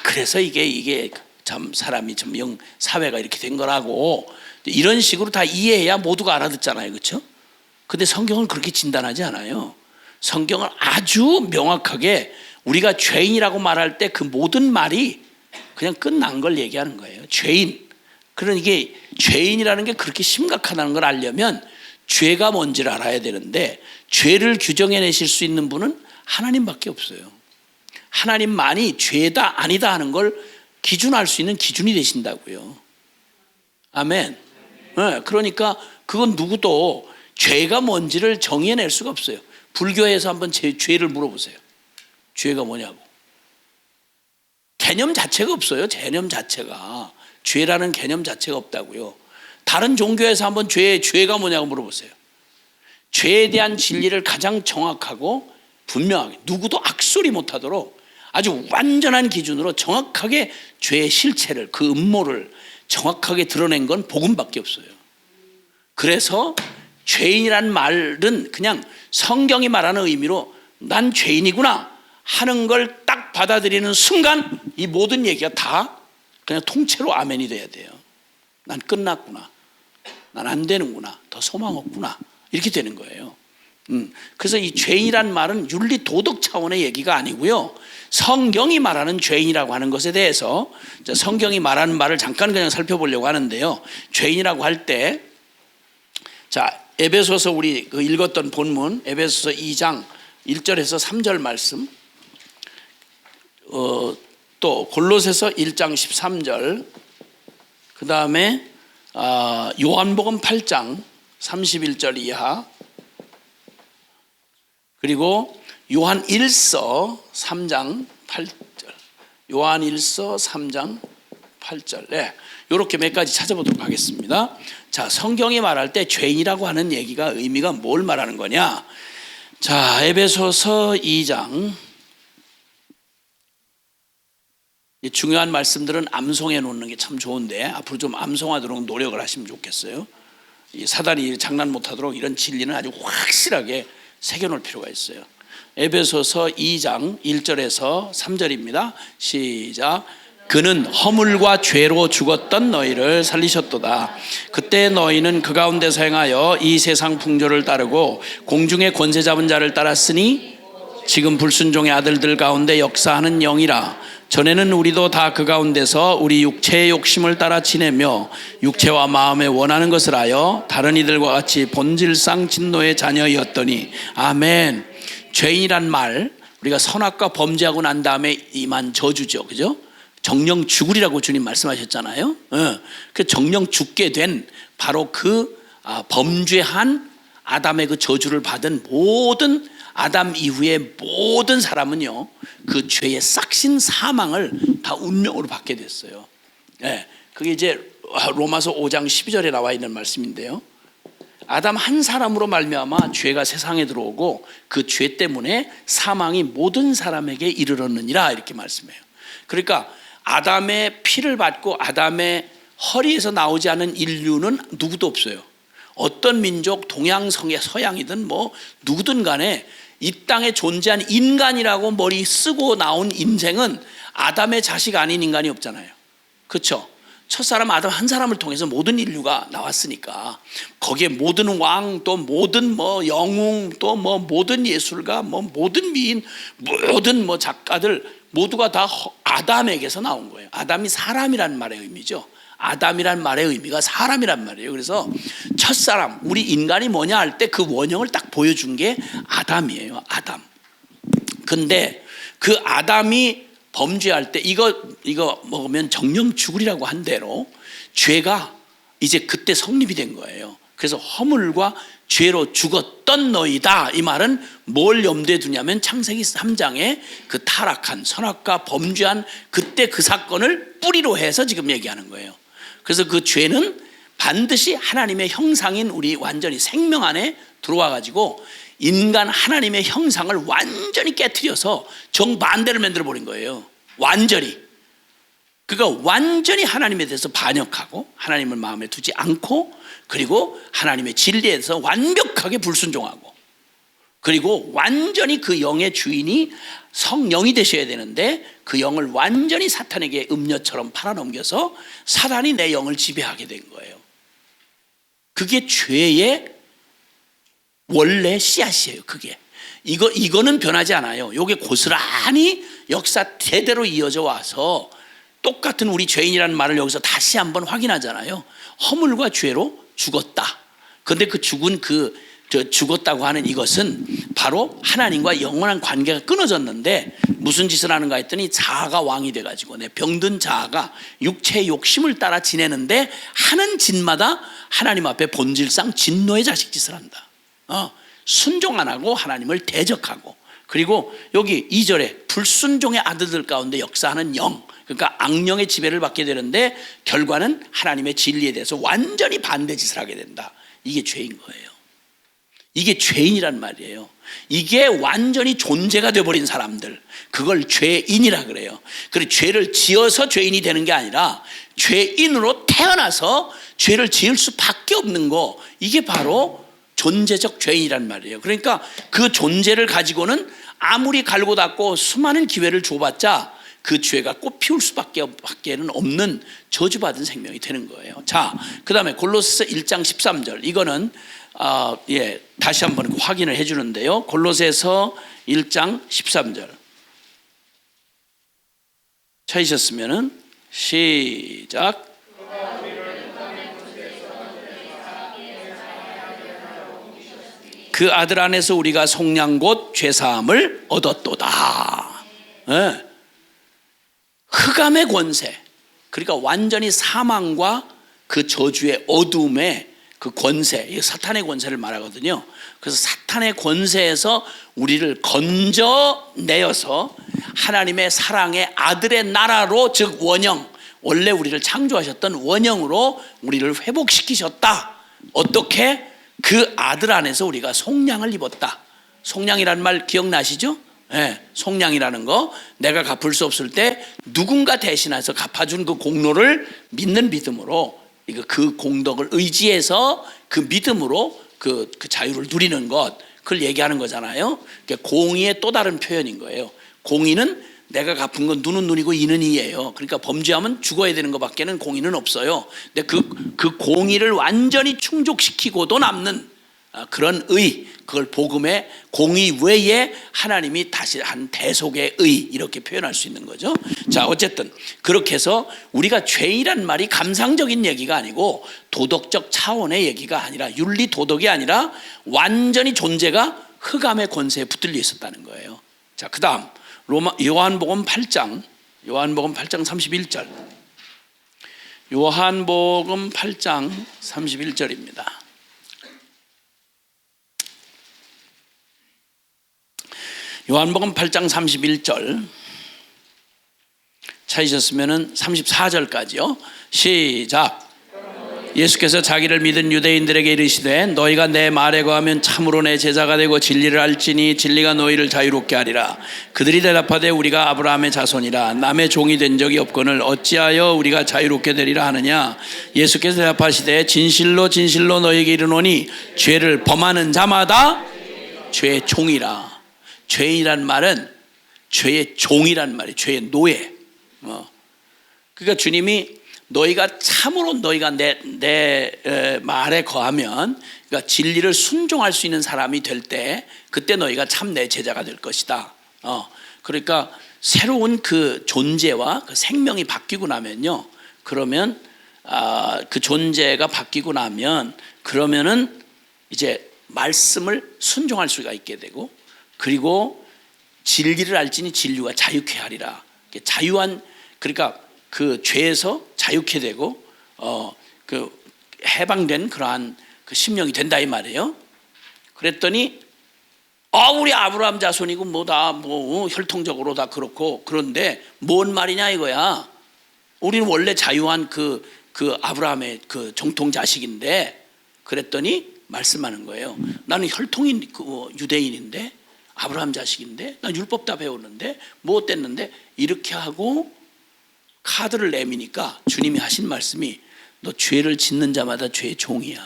그래서 이게 참 사람이 좀 사회가 이렇게 된 거라고, 이런 식으로 다 이해해야 모두가 알아듣잖아요. 그렇죠? 근데 성경은 그렇게 진단하지 않아요. 성경은 아주 명확하게 우리가 죄인이라고 말할 때 그 모든 말이 그냥 끝난 걸 얘기하는 거예요. 죄인. 그러니까 이게 죄인이라는 게 그렇게 심각하다는 걸 알려면 죄가 뭔지를 알아야 되는데, 죄를 규정해내실 수 있는 분은 하나님밖에 없어요. 하나님만이 죄다 아니다 하는 걸 기준할 수 있는 기준이 되신다고요. 아멘. 네, 그러니까 그건 누구도 죄가 뭔지를 정의해낼 수가 없어요. 불교에서 한번 죄를 물어보세요. 죄가 뭐냐고. 개념 자체가 없어요. 개념 자체가. 죄라는 개념 자체가 없다고요. 다른 종교에서 한번 죄가 뭐냐고 물어보세요. 죄에 대한 진리를 가장 정확하고 분명하게, 누구도 악소리 못하도록 아주 완전한 기준으로 정확하게 죄의 실체를, 그 음모를 정확하게 드러낸 건 복음밖에 없어요. 그래서 죄인이란 말은 그냥 성경이 말하는 의미로 난 죄인이구나 하는 걸 딱 받아들이는 순간 이 모든 얘기가 다 그냥 통째로 아멘이 돼야 돼요. 난 끝났구나, 난 안 되는구나, 더 소망 없구나, 이렇게 되는 거예요. 그래서 이 죄인이란 말은 윤리 도덕 차원의 얘기가 아니고요, 성경이 말하는 죄인이라고 하는 것에 대해서 성경이 말하는 말을 잠깐 그냥 살펴보려고 하는데요. 죄인이라고 할 때, 자, 에베소서 우리 읽었던 본문 에베소서 2장 1절에서 3절 말씀, 또 골로새서 1장 13절, 그 다음에 요한복음 8장 31절 이하, 그리고 요한 1서 3장 8절, 요한 1서 3장 8절, 네, 이렇게 몇 가지 찾아보도록 하겠습니다. 자, 성경이 말할 때 죄인이라고 하는 얘기가 의미가 뭘 말하는 거냐? 자, 에베소서 2장, 중요한 말씀들은 암송해 놓는 게 참 좋은데 앞으로 좀 암송하도록 노력을 하시면 좋겠어요. 이 사단이 장난 못하도록 이런 진리는 아주 확실하게 새겨놓을 필요가 있어요. 에베소서 2장 1절에서 3절입니다. 시작. 그는 허물과 죄로 죽었던 너희를 살리셨도다. 그때 너희는 그 가운데서 행하여 이 세상 풍조를 따르고 공중의 권세 잡은 자를 따랐으니 지금 불순종의 아들들 가운데 역사하는 영이라. 전에는 우리도 다 그 가운데서 우리 육체의 욕심을 따라 지내며 육체와 마음에 원하는 것을 하여 다른 이들과 같이 본질상 진노의 자녀였더니. 아멘. 죄인이란 말, 우리가 선악과 범죄하고 난 다음에 임한 저주죠, 그죠? 정령 죽으리라고 주님 말씀하셨잖아요. 그 정령 죽게 된 바로 그 범죄한 아담의 그 저주를 받은 모든 아담 이후의 모든 사람은요, 그 죄의 싹신 사망을 다 운명으로 받게 됐어요. 그게 이제 로마서 5장 12절에 나와 있는 말씀인데요. 아담 한 사람으로 말미암아 죄가 세상에 들어오고 그 죄 때문에 사망이 모든 사람에게 이르렀느니라 이렇게 말씀해요. 그러니까 아담의 피를 받고 아담의 허리에서 나오지 않은 인류는 누구도 없어요. 어떤 민족, 동양성의 서양이든 뭐 누구든 간에 이 땅에 존재한 인간이라고 머리 쓰고 나온 인생은 아담의 자식 아닌 인간이 없잖아요. 그렇죠? 첫사람 아담 한 사람을 통해서 모든 인류가 나왔으니까 거기에 모든 왕, 또 모든 뭐 영웅, 또 뭐 모든 예술가, 뭐 모든 미인, 모든 뭐 작가들 모두가 다 아담에게서 나온 거예요. 아담이 사람이란 말의 의미죠. 아담이란 말의 의미가 사람이란 말이에요. 그래서 첫사람, 우리 인간이 뭐냐 할 때 그 원형을 딱 보여준 게 아담이에요. 아담. 근데 그 아담이 범죄할 때 이거 먹으면 정령 죽으리라고 한 대로 죄가 이제 그때 성립이 된 거예요. 그래서 허물과 죄로 죽었던 너희다. 이 말은 뭘 염두에 두냐면 창세기 3장에 그 타락한 선악과 범죄한 그때 그 사건을 뿌리로 해서 지금 얘기하는 거예요. 그래서 그 죄는 반드시 하나님의 형상인 우리 완전히 생명 안에 들어와 가지고 인간 하나님의 형상을 완전히 깨트려서 정반대를 만들어 버린 거예요. 완전히. 그러니까 완전히 하나님에 대해서 반역하고 하나님을 마음에 두지 않고 그리고 하나님의 진리에 대해서 완벽하게 불순종하고 그리고 완전히 그 영의 주인이 성령이 되셔야 되는데 그 영을 완전히 사탄에게 음녀처럼 팔아넘겨서 사단이 내 영을 지배하게 된 거예요. 그게 죄의 원래 씨앗이에요. 그게 이거는 변하지 않아요. 이게 고스란히 역사 대대로 이어져 와서 똑같은 우리 죄인이라는 말을 여기서 다시 한번 확인하잖아요. 허물과 죄로 죽었다. 그런데 그 죽은 죽었다고 하는 이것은 바로 하나님과 영원한 관계가 끊어졌는데 무슨 짓을 하는가 했더니 자아가 왕이 돼가지고 내 병든 자아가 육체의 욕심을 따라 지내는데 하는 짓마다 하나님 앞에 본질상 진노의 자식 짓을 한다. 순종 안 하고 하나님을 대적하고 그리고 여기 2절에 불순종의 아들들 가운데 역사하는 영, 그러니까 악령의 지배를 받게 되는데 결과는 하나님의 진리에 대해서 완전히 반대 짓을 하게 된다. 이게 죄인 거예요. 이게 죄인이란 말이에요. 이게 완전히 존재가 되어버린 사람들, 그걸 죄인이라 그래요. 그리고 죄를 지어서 죄인이 되는 게 아니라 죄인으로 태어나서 죄를 지을 수밖에 없는 거, 이게 바로 존재적 죄인이란 말이에요. 그러니까 그 존재를 가지고는 아무리 갈고 닦고 수많은 기회를 줘봤자 그 죄가 꽃 피울 수밖에는 없는 저주받은 생명이 되는 거예요. 자, 그 다음에 골로새서 1장 13절 이거는 다시 한번 확인을 해주는데요. 골로새서 1장 13절 찾으셨으면 시작. 그 아들 안에서 우리가 속량 곧 죄사함을 얻었도다. 네. 흑암의 권세, 그러니까 완전히 사망과 그 저주의 어둠의 그 권세, 사탄의 권세를 말하거든요. 그래서 사탄의 권세에서 우리를 건져내어서 하나님의 사랑의 아들의 나라로, 즉 원형, 원래 우리를 창조하셨던 원형으로 우리를 회복시키셨다. 어떻게? 그 아들 안에서 우리가 속량을 입었다. 속량이라는 말 기억나시죠? 네, 속량이라는 거, 내가 갚을 수 없을 때 누군가 대신해서 갚아준 그 공로를 믿는 믿음으로, 그 공덕을 의지해서 그 믿음으로 그 자유를 누리는 것, 그걸 얘기하는 거잖아요. 공의의 또 다른 표현인 거예요. 공의는 내가 갚은 건 눈은 눈이고 이는 이예요. 그러니까 범죄하면 죽어야 되는 것밖에는 공의는 없어요. 근데 그 공의를 완전히 충족시키고도 남는 그런 의, 그걸 복음의 공의 외에 하나님이 다시 한 대속의 의, 이렇게 표현할 수 있는 거죠. 자, 어쨌든 그렇게 해서 우리가 죄이란 말이 감상적인 얘기가 아니고 도덕적 차원의 얘기가 아니라, 윤리 도덕이 아니라 완전히 존재가 흑암의 권세에 붙들려 있었다는 거예요. 자, 그 다음 요한복음 8장 31절. 요한복음 8장 31절입니다. 요한복음 8장 31절 찾으셨으면 34절까지요. 시작. 예수께서 자기를 믿은 유대인들에게 이르시되 너희가 내 말에 거하면 참으로 내 제자가 되고 진리를 알지니 진리가 너희를 자유롭게 하리라. 그들이 대답하되 우리가 아브라함의 자손이라 남의 종이 된 적이 없거늘 어찌하여 우리가 자유롭게 되리라 하느냐. 예수께서 대답하시되 진실로 진실로 너희에게 이르노니 죄를 범하는 자마다 죄의 종이라. 죄인이란 말은 죄의 종이란 말이에요. 죄의 노예. 그러니까 주님이 너희가 참으로 너희가 내 말에 거하면, 그러니까 진리를 순종할 수 있는 사람이 될 때 그때 너희가 참 내 제자가 될 것이다. 그러니까 새로운 그 존재와 그 생명이 바뀌고 나면요, 그러면 그 존재가 바뀌고 나면 그러면은 이제 말씀을 순종할 수가 있게 되고, 그리고 진리를 알지니 진리가 자유케 하리라. 자유한, 그러니까 그 죄에서 자유케 되고 그 해방된 그러한 그 심령이 된다 이 말이에요. 그랬더니 우리 아브라함 자손이고 뭐 혈통적으로 다 그렇고, 그런데 뭔 말이냐 이거야. 우리는 원래 자유한 그 아브라함의 그 정통 자식인데. 그랬더니 말씀하는 거예요. 나는 혈통인 그 유대인인데, 아브라함 자식인데, 난 율법 다 배웠는데 뭐 어땠는데, 이렇게 하고 카드를 내미니까 주님이 하신 말씀이 너 죄를 짓는 자마다 죄의 종이야.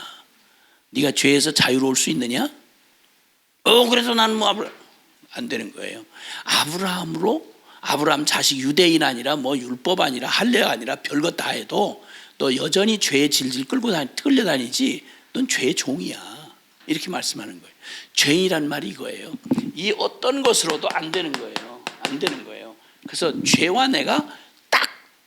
네가 죄에서 자유로울 수 있느냐? 그래서 나는 뭐 안 되는 거예요. 아브라함 자식 유대인 아니라 뭐 율법 아니라 할례가 아니라 별것 다 해도 너 여전히 죄에 질질 끌려다니지. 넌 죄의 종이야. 이렇게 말씀하는 거예요. 죄인이란 말이 이거예요. 이 어떤 것으로도 안 되는 거예요. 안 되는 거예요. 그래서 죄와 내가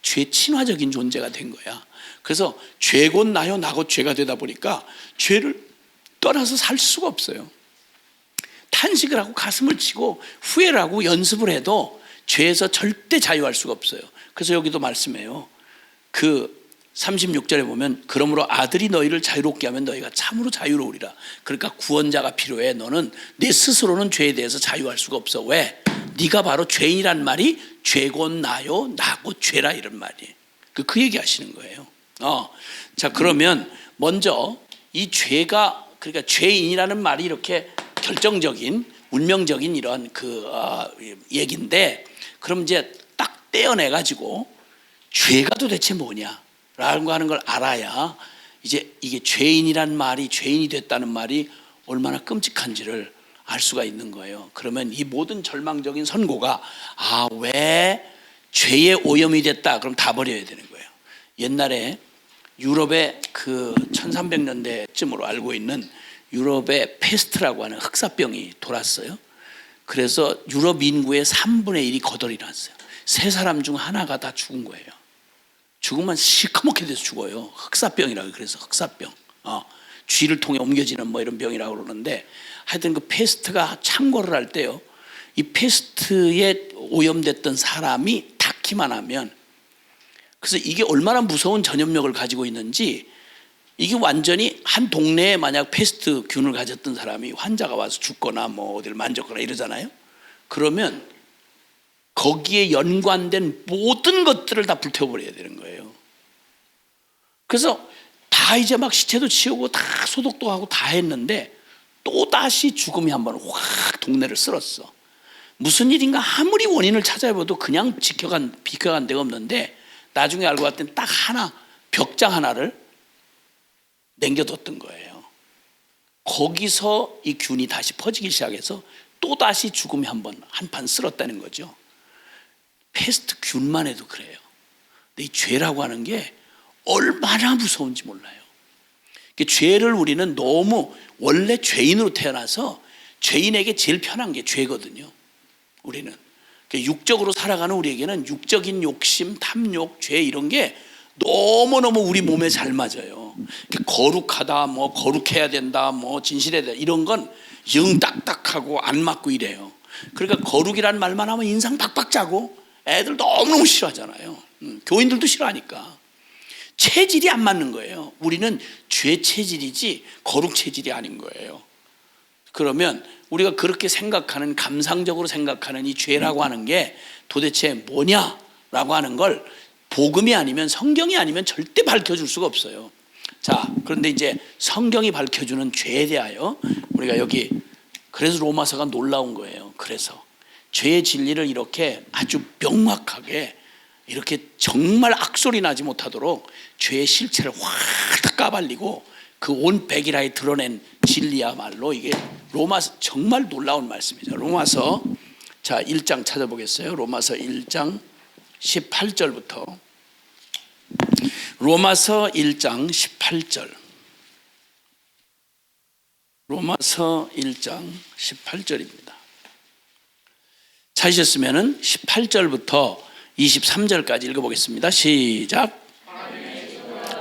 죄 친화적인 존재가 된 거야. 그래서 죄곧 나요 나곧 죄가 되다 보니까 죄를 떠나서 살 수가 없어요. 탄식을 하고 가슴을 치고 후회를 하고 연습을 해도 죄에서 절대 자유할 수가 없어요. 그래서 여기도 말씀해요. 그 36절에 보면 그러므로 아들이 너희를 자유롭게 하면 너희가 참으로 자유로우리라. 그러니까 구원자가 필요해. 너는 내 스스로는 죄에 대해서 자유할 수가 없어. 왜? 네가 바로 죄인이란 말이 죄곧 나요 나곧 죄라 이런 말이에요. 그 얘기 하시는 거예요. 자, 그러면 먼저 이 죄가, 그러니까 죄인이라는 말이 이렇게 결정적인 운명적인 이런 얘기인데, 그럼 이제 딱 떼어내 가지고 죄가 도대체 뭐냐라는 거 하는 걸 알아야 이제 이게 죄인이란 말이, 죄인이 됐다는 말이 얼마나 끔찍한지를 알 수가 있는 거예요. 그러면 이 모든 절망적인 선고가 왜 죄의 오염이 됐다, 그럼 다 버려야 되는 거예요. 옛날에 유럽의 그 1300년대쯤으로 알고 있는 유럽의 페스트라고 하는 흑사병이 돌았어요. 그래서 유럽 인구의 3분의 1이 거덜이 났어요. 3사람 중 하나가 다 죽은 거예요. 죽으면 시커멓게 돼서 죽어요. 흑사병이라고. 그래서 흑사병, 쥐를 통해 옮겨지는 뭐 이런 병이라고 그러는데, 하여튼 그 페스트가 창궐을 할 때요, 이 페스트에 오염됐던 사람이 닿기만 하면, 그래서 이게 얼마나 무서운 전염력을 가지고 있는지, 이게 완전히 한 동네에 만약 페스트 균을 가졌던 사람이 환자가 와서 죽거나 뭐 어디를 만졌거나 이러잖아요. 그러면 거기에 연관된 모든 것들을 다 불태워버려야 되는 거예요. 그래서 다 이제 막 시체도 치우고 다 소독도 하고 다 했는데 또다시 죽음이 한번 확 동네를 쓸었어. 무슨 일인가 아무리 원인을 찾아봐도 그냥 비켜간 데가 없는데, 나중에 알고 봤더니 딱 하나, 벽장 하나를 남겨뒀던 거예요. 거기서 이 균이 다시 퍼지기 시작해서 또다시 죽음이 한판 쓸었다는 거죠. 페스트 균만 해도 그래요. 근데 이 죄라고 하는 게 얼마나 무서운지 몰라요. 죄를 우리는 너무, 원래 죄인으로 태어나서 죄인에게 제일 편한 게 죄거든요. 우리는 육적으로 살아가는 우리에게는 육적인 욕심, 탐욕, 죄 이런 게 너무너무 우리 몸에 잘 맞아요. 거룩하다, 뭐 거룩해야 된다, 뭐 진실해야 된다, 이런 건 영 딱딱하고 안 맞고 이래요. 그러니까 거룩이란 말만 하면 인상 팍팍 짜고 애들 너무너무 싫어하잖아요. 교인들도 싫어하니까. 체질이 안 맞는 거예요. 우리는 죄 체질이지 거룩 체질이 아닌 거예요. 그러면 우리가 그렇게 생각하는, 감상적으로 생각하는 이 죄라고 하는 게 도대체 뭐냐라고 하는 걸 복음이 아니면, 성경이 아니면 절대 밝혀줄 수가 없어요. 자, 그런데 이제 성경이 밝혀주는 죄에 대하여 우리가 여기, 그래서 로마서가 놀라운 거예요. 그래서 죄의 진리를 이렇게 아주 명확하게, 이렇게 정말 악소리 나지 못하도록 죄의 실체를 확 까발리고 그 온 백일하에 드러낸 진리야말로 이게 로마서 정말 놀라운 말씀이죠. 로마서, 자 1장 찾아보겠어요. 로마서 1장 18절부터. 로마서 1장 18절. 로마서 1장 18절입니다. 찾으셨으면 18절부터 23절까지 읽어보겠습니다. 시작.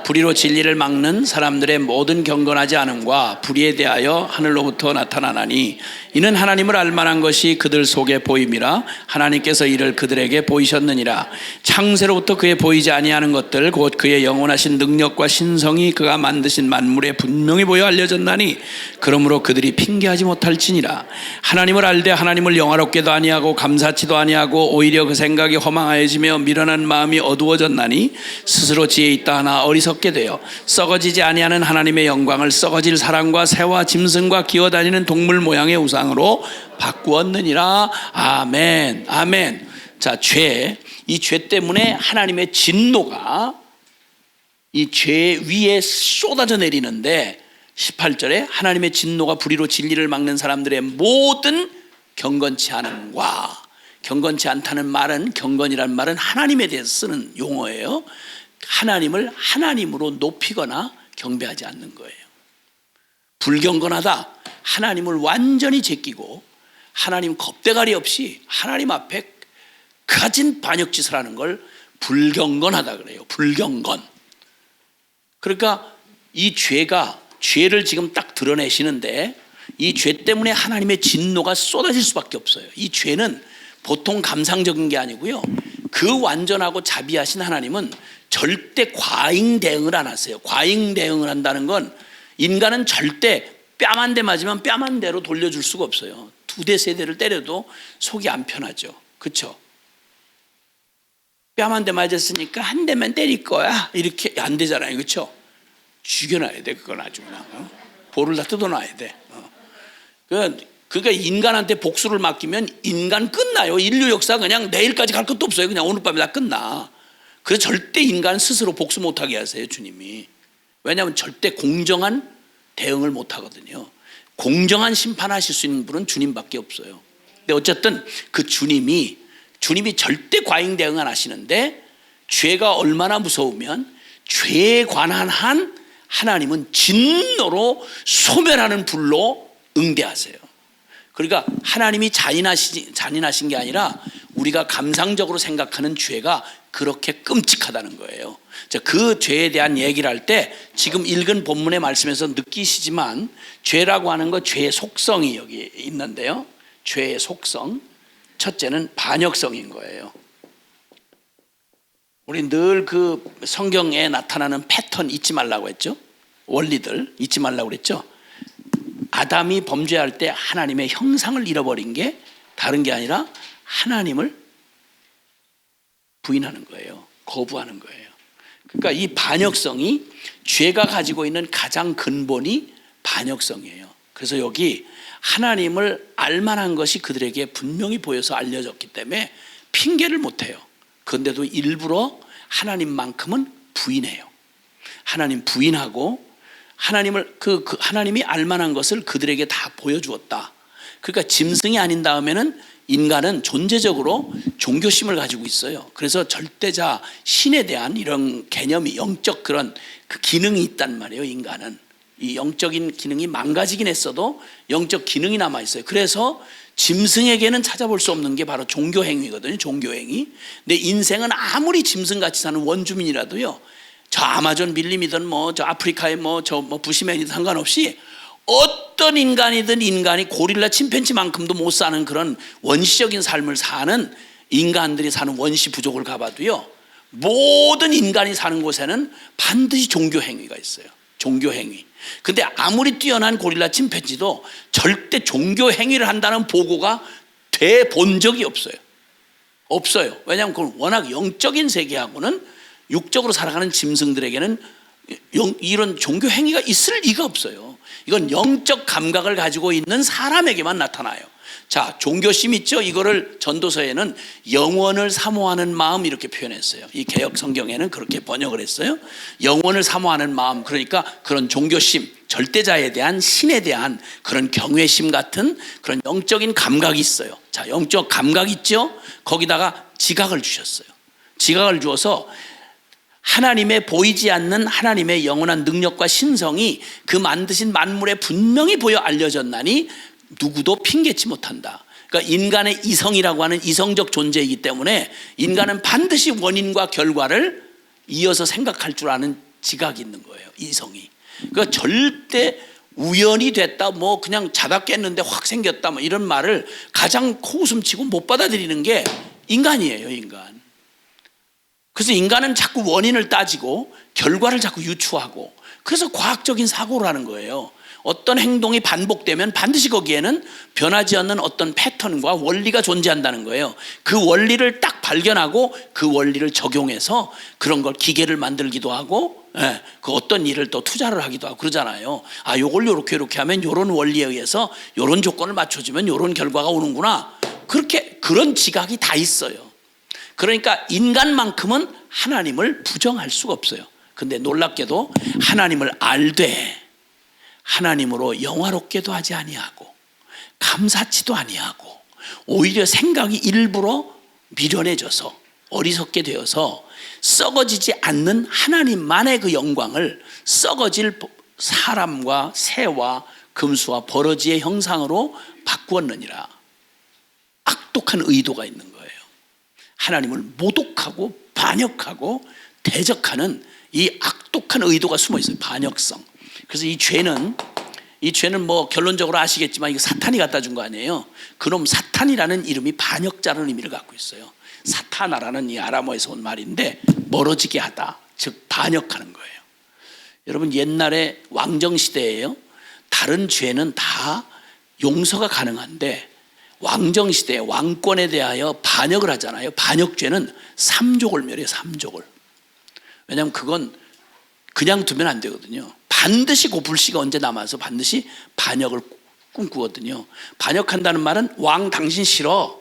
불의로 진리를 막는 사람들의 모든 경건하지 않음과 불의에 대하여 하늘로부터 나타나나니 이는 하나님을 알만한 것이 그들 속에 보임이라. 하나님께서 이를 그들에게 보이셨느니라. 창세로부터 그의 보이지 아니하는 것들 곧 그의 영원하신 능력과 신성이 그가 만드신 만물에 분명히 보여 알려졌나니 그러므로 그들이 핑계하지 못할지니라. 하나님을 알되 하나님을 영화롭게도 아니하고 감사치도 아니하고 오히려 그 생각이 허망하여지며 미련한 마음이 어두워졌나니 스스로 지혜 있다 하나 어리석게 되어 썩어지지 아니하는 하나님의 영광을 썩어질 사람과 새와 짐승과 기어다니는 동물 모양의 우상으로 바꾸었느니라. 아멘. 아멘. 자, 이 죄 때문에 하나님의 진노가 이 죄 위에 쏟아져 내리는데 18절에 하나님의 진노가 불의로 진리를 막는 사람들의 모든 경건치 않음과, 경건치 않다는 말은, 경건이란 말은 하나님에 대해서 쓰는 용어예요. 하나님을 하나님으로 높이거나 경배하지 않는 거예요. 불경건하다, 하나님을 완전히 제끼고 하나님 겁대가리 없이 하나님 앞에 가진 반역짓을 하는 걸 불경건하다 그래요. 불경건. 그러니까 이 죄를 지금 딱 드러내시는데 이 죄 때문에 하나님의 진노가 쏟아질 수밖에 없어요. 이 죄는 보통 감상적인 게 아니고요, 그 완전하고 자비하신 하나님은 절대 과잉 대응을 안 하세요. 과잉 대응을 한다는 건 인간은 절대 뺨 한 대 맞으면 뺨 한 대로 돌려줄 수가 없어요. 2대 3대를 때려도 속이 안 편하죠. 그렇죠? 뺨 한 대 맞았으니까 한 대만 때릴 거야, 이렇게 안 되잖아요. 그렇죠? 죽여놔야 돼. 그건 아주 그냥 볼을 다 뜯어놔야 돼. 그러니까 인간한테 복수를 맡기면 인간 끝나요. 인류 역사 그냥 내일까지 갈 것도 없어요. 그냥 오늘 밤에 다 끝나. 그래서 절대 인간 스스로 복수 못하게 하세요, 주님이. 왜냐하면 절대 공정한 대응을 못하거든요. 공정한 심판하실 수 있는 분은 주님밖에 없어요. 근데 어쨌든 그 주님이 절대 과잉 대응 안 하시는데, 죄가 얼마나 무서우면 죄에 관한 한 하나님은 진노로 소멸하는 불로 응대하세요. 그러니까 하나님이 잔인하신 게 아니라 우리가 감상적으로 생각하는 죄가 그렇게 끔찍하다는 거예요. 그 죄에 대한 얘기를 할 때 지금 읽은 본문의 말씀에서 느끼시지만 죄라고 하는 것, 죄의 속성이 여기 있는데요. 죄의 속성, 첫째는 반역성인 거예요. 우리 늘 그 성경에 나타나는 패턴 잊지 말라고 했죠. 원리들 잊지 말라고 그랬죠. 아담이 범죄할 때 하나님의 형상을 잃어버린 게 다른 게 아니라 하나님을 부인하는 거예요. 거부하는 거예요. 그러니까 이 반역성이, 죄가 가지고 있는 가장 근본이 반역성이에요. 그래서 여기 하나님을 알만한 것이 그들에게 분명히 보여서 알려졌기 때문에 핑계를 못해요. 그런데도 일부러 하나님만큼은 부인해요. 하나님 부인하고 하나님을 하나님이 알만한 것을 그들에게 다 보여주었다. 그러니까 짐승이 아닌 다음에는 인간은 존재적으로 종교심을 가지고 있어요. 그래서 절대자 신에 대한 이런 개념이, 영적 그런 그 기능이 있단 말이에요. 인간은 이 영적인 기능이 망가지긴 했어도 영적 기능이 남아 있어요. 그래서 짐승에게는 찾아볼 수 없는 게 바로 종교행위거든요. 종교행위. 근데 인생은 아무리 짐승같이 사는 원주민이라도요, 저 아마존 밀림이든 저 아프리카의 부시맨이든 상관없이 어떤 인간이든 인간이 고릴라 침팬지만큼도 못 사는 그런 원시적인 삶을 사는 인간들이 사는 원시 부족을 가봐도요, 모든 인간이 사는 곳에는 반드시 종교행위가 있어요. 종교행위. 근데 아무리 뛰어난 고릴라 침팬지도 절대 종교행위를 한다는 보고가 돼 본 적이 없어요. 없어요. 왜냐하면 그건 워낙 영적인 세계하고는 육적으로 살아가는 짐승들에게는 이런 종교 행위가 있을 리가 없어요. 이건 영적 감각을 가지고 있는 사람에게만 나타나요. 자, 종교심 있죠? 이거를 전도서에는 영원을 사모하는 마음 이렇게 표현했어요. 이 개역 성경에는 그렇게 번역을 했어요. 영원을 사모하는 마음, 그러니까 그런 종교심, 절대자에 대한, 신에 대한 그런 경외심 같은 그런 영적인 감각이 있어요. 자, 영적 감각 있죠? 거기다가 지각을 주셨어요. 지각을 주어서 하나님의 보이지 않는 하나님의 영원한 능력과 신성이 그 만드신 만물에 분명히 보여 알려졌나니 누구도 핑계치 못한다. 그러니까 인간의 이성이라고 하는 이성적 존재이기 때문에 인간은 반드시 원인과 결과를 이어서 생각할 줄 아는 지각이 있는 거예요. 이성이. 그러니까 절대 우연이 됐다, 뭐 그냥 자다 깼는데 확 생겼다, 뭐 이런 말을 가장 코웃음 치고 못 받아들이는 게 인간이에요, 인간. 그래서 인간은 자꾸 원인을 따지고 결과를 자꾸 유추하고, 그래서 과학적인 사고를 하는 거예요. 어떤 행동이 반복되면 반드시 거기에는 변하지 않는 어떤 패턴과 원리가 존재한다는 거예요. 그 원리를 딱 발견하고 그 원리를 적용해서 그런 걸 기계를 만들기도 하고, 그 어떤 일을 또 투자를 하기도 하고 그러잖아요. 아, 요걸 요렇게 하면 요런 원리에 의해서 요런 조건을 맞춰주면 요런 결과가 오는구나. 그렇게 그런 지각이 다 있어요. 그러니까 인간만큼은 하나님을 부정할 수가 없어요. 근데 놀랍게도 하나님을 알되 하나님으로 영화롭게도 하지 아니하고 감사치도 아니하고 오히려 생각이 일부러 미련해져서 어리석게 되어서 썩어지지 않는 하나님만의 그 영광을 썩어질 사람과 새와 금수와 버러지의 형상으로 바꾸었느니라. 악독한 의도가 있는 거예요. 하나님을 모독하고 반역하고 대적하는 이 악독한 의도가 숨어 있어요. 반역성. 그래서 이 죄는 뭐 결론적으로 아시겠지만 이거 사탄이 갖다 준 거 아니에요. 그놈 사탄이라는 이름이 반역자라는 의미를 갖고 있어요. 사타나라는 이 아람어에서 온 말인데 멀어지게 하다, 즉 반역하는 거예요. 여러분, 옛날에 왕정시대에요, 다른 죄는 다 용서가 가능한데 왕정시대에 왕권에 대하여 반역을 하잖아요. 반역죄는 3족을 멸해요. 3족을. 왜냐하면 그건 그냥 두면 안 되거든요. 반드시 그 불씨가 언제 남아서 반드시 반역을 꿈꾸거든요. 반역한다는 말은 왕 당신 싫어,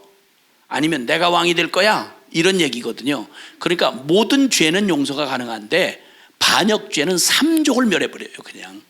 아니면 내가 왕이 될 거야, 이런 얘기거든요. 그러니까 모든 죄는 용서가 가능한데 반역죄는 3족을 멸해버려요. 그냥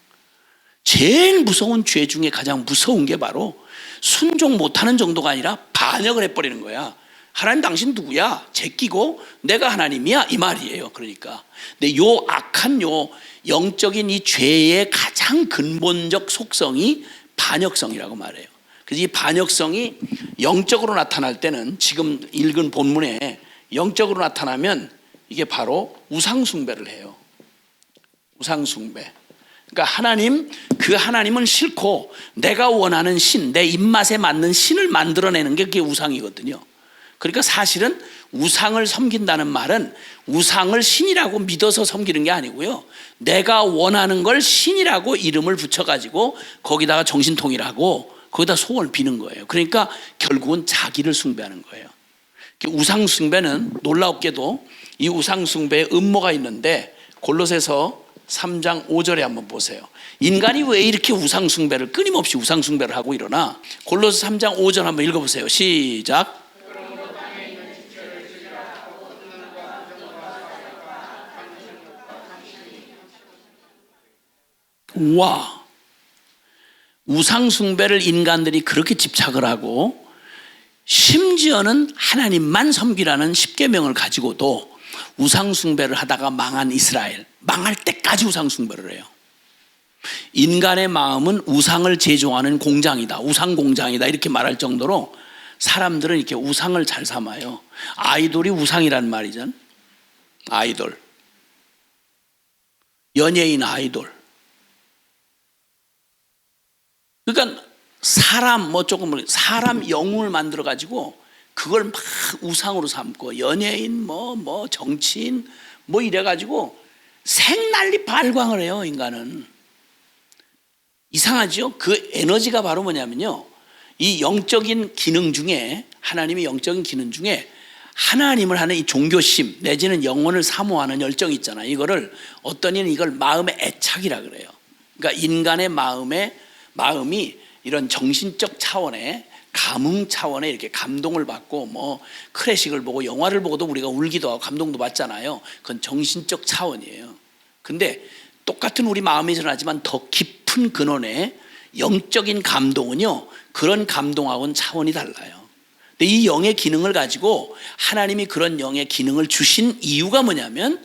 제일 무서운 죄 중에 가장 무서운 게 바로 순종 못하는 정도가 아니라 반역을 해버리는 거야. 하나님 당신 누구야? 제끼고 내가 하나님이야, 이 말이에요. 그러니까 근데 요 악한 요 영적인 이 죄의 가장 근본적 속성이 반역성이라고 말해요. 그래서 이 반역성이 영적으로 나타날 때는 지금 읽은 본문에 영적으로 나타나면 이게 바로 우상숭배를 해요. 우상숭배. 그러니까 하나님, 그 하나님은 싫고 내가 원하는 신, 내 입맛에 맞는 신을 만들어내는 게 그게 우상이거든요. 그러니까 사실은 우상을 섬긴다는 말은 우상을 신이라고 믿어서 섬기는 게 아니고요, 내가 원하는 걸 신이라고 이름을 붙여가지고 거기다가 정신통일하고 거기다 소원을 비는 거예요. 그러니까 결국은 자기를 숭배하는 거예요. 우상 숭배는 놀랍게도 이 우상 숭배에 음모가 있는데 골로새서 3장 5절에 한번 보세요. 인간이 왜 이렇게 우상 숭배를 끊임없이 우상 숭배를 하고 일어나? 골로새 3장 5절 한번 읽어보세요. 시작. 와, 우상 숭배를 인간들이 그렇게 집착을 하고 심지어는 하나님만 섬기라는 십계명을 가지고도 우상 숭배를 하다가 망한 이스라엘, 망할 때까지 우상 숭배를 해요. 인간의 마음은 우상을 제조하는 공장이다, 우상 공장이다, 이렇게 말할 정도로 사람들은 이렇게 우상을 잘 삼아요. 아이돌이 우상이란 말이잖아요. 아이돌, 연예인 아이돌. 그러니까 사람 사람 영웅을 만들어 가지고 그걸 막 우상으로 삼고, 연예인 뭐 정치인 뭐 이래 가지고 생난리 발광을 해요. 인간은 이상하죠. 그 에너지가 바로 뭐냐면요, 이 영적인 기능 중에, 하나님의 영적인 기능 중에 하나님을 하는 이 종교심 내지는 영혼을 사모하는 열정이 있잖아요. 이거를 어떤 이는 이걸 마음의 애착이라 그래요. 그러니까 인간의 마음이 이런 정신적 차원의 감흥 차원에 이렇게 감동을 받고 뭐 클래식을 보고 영화를 보고도 우리가 울기도 하고 감동도 받잖아요. 그건 정신적 차원이에요. 근데 똑같은 우리 마음이 일어나지만 더 깊은 근원의 영적인 감동은요, 그런 감동하고는 차원이 달라요. 근데 이 영의 기능을 가지고 하나님이 그런 영의 기능을 주신 이유가 뭐냐면,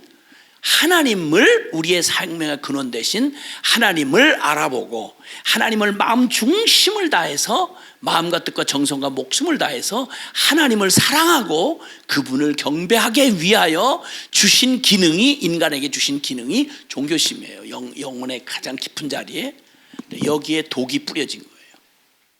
하나님을 우리의 생명의 근원 대신 하나님을 알아보고 하나님을 마음 중심을 다해서 마음과 뜻과 정성과 목숨을 다해서 하나님을 사랑하고 그분을 경배하기 위하여 주신 기능이, 인간에게 주신 기능이 종교심이에요. 영혼의 가장 깊은 자리에. 여기에 독이 뿌려진 거예요.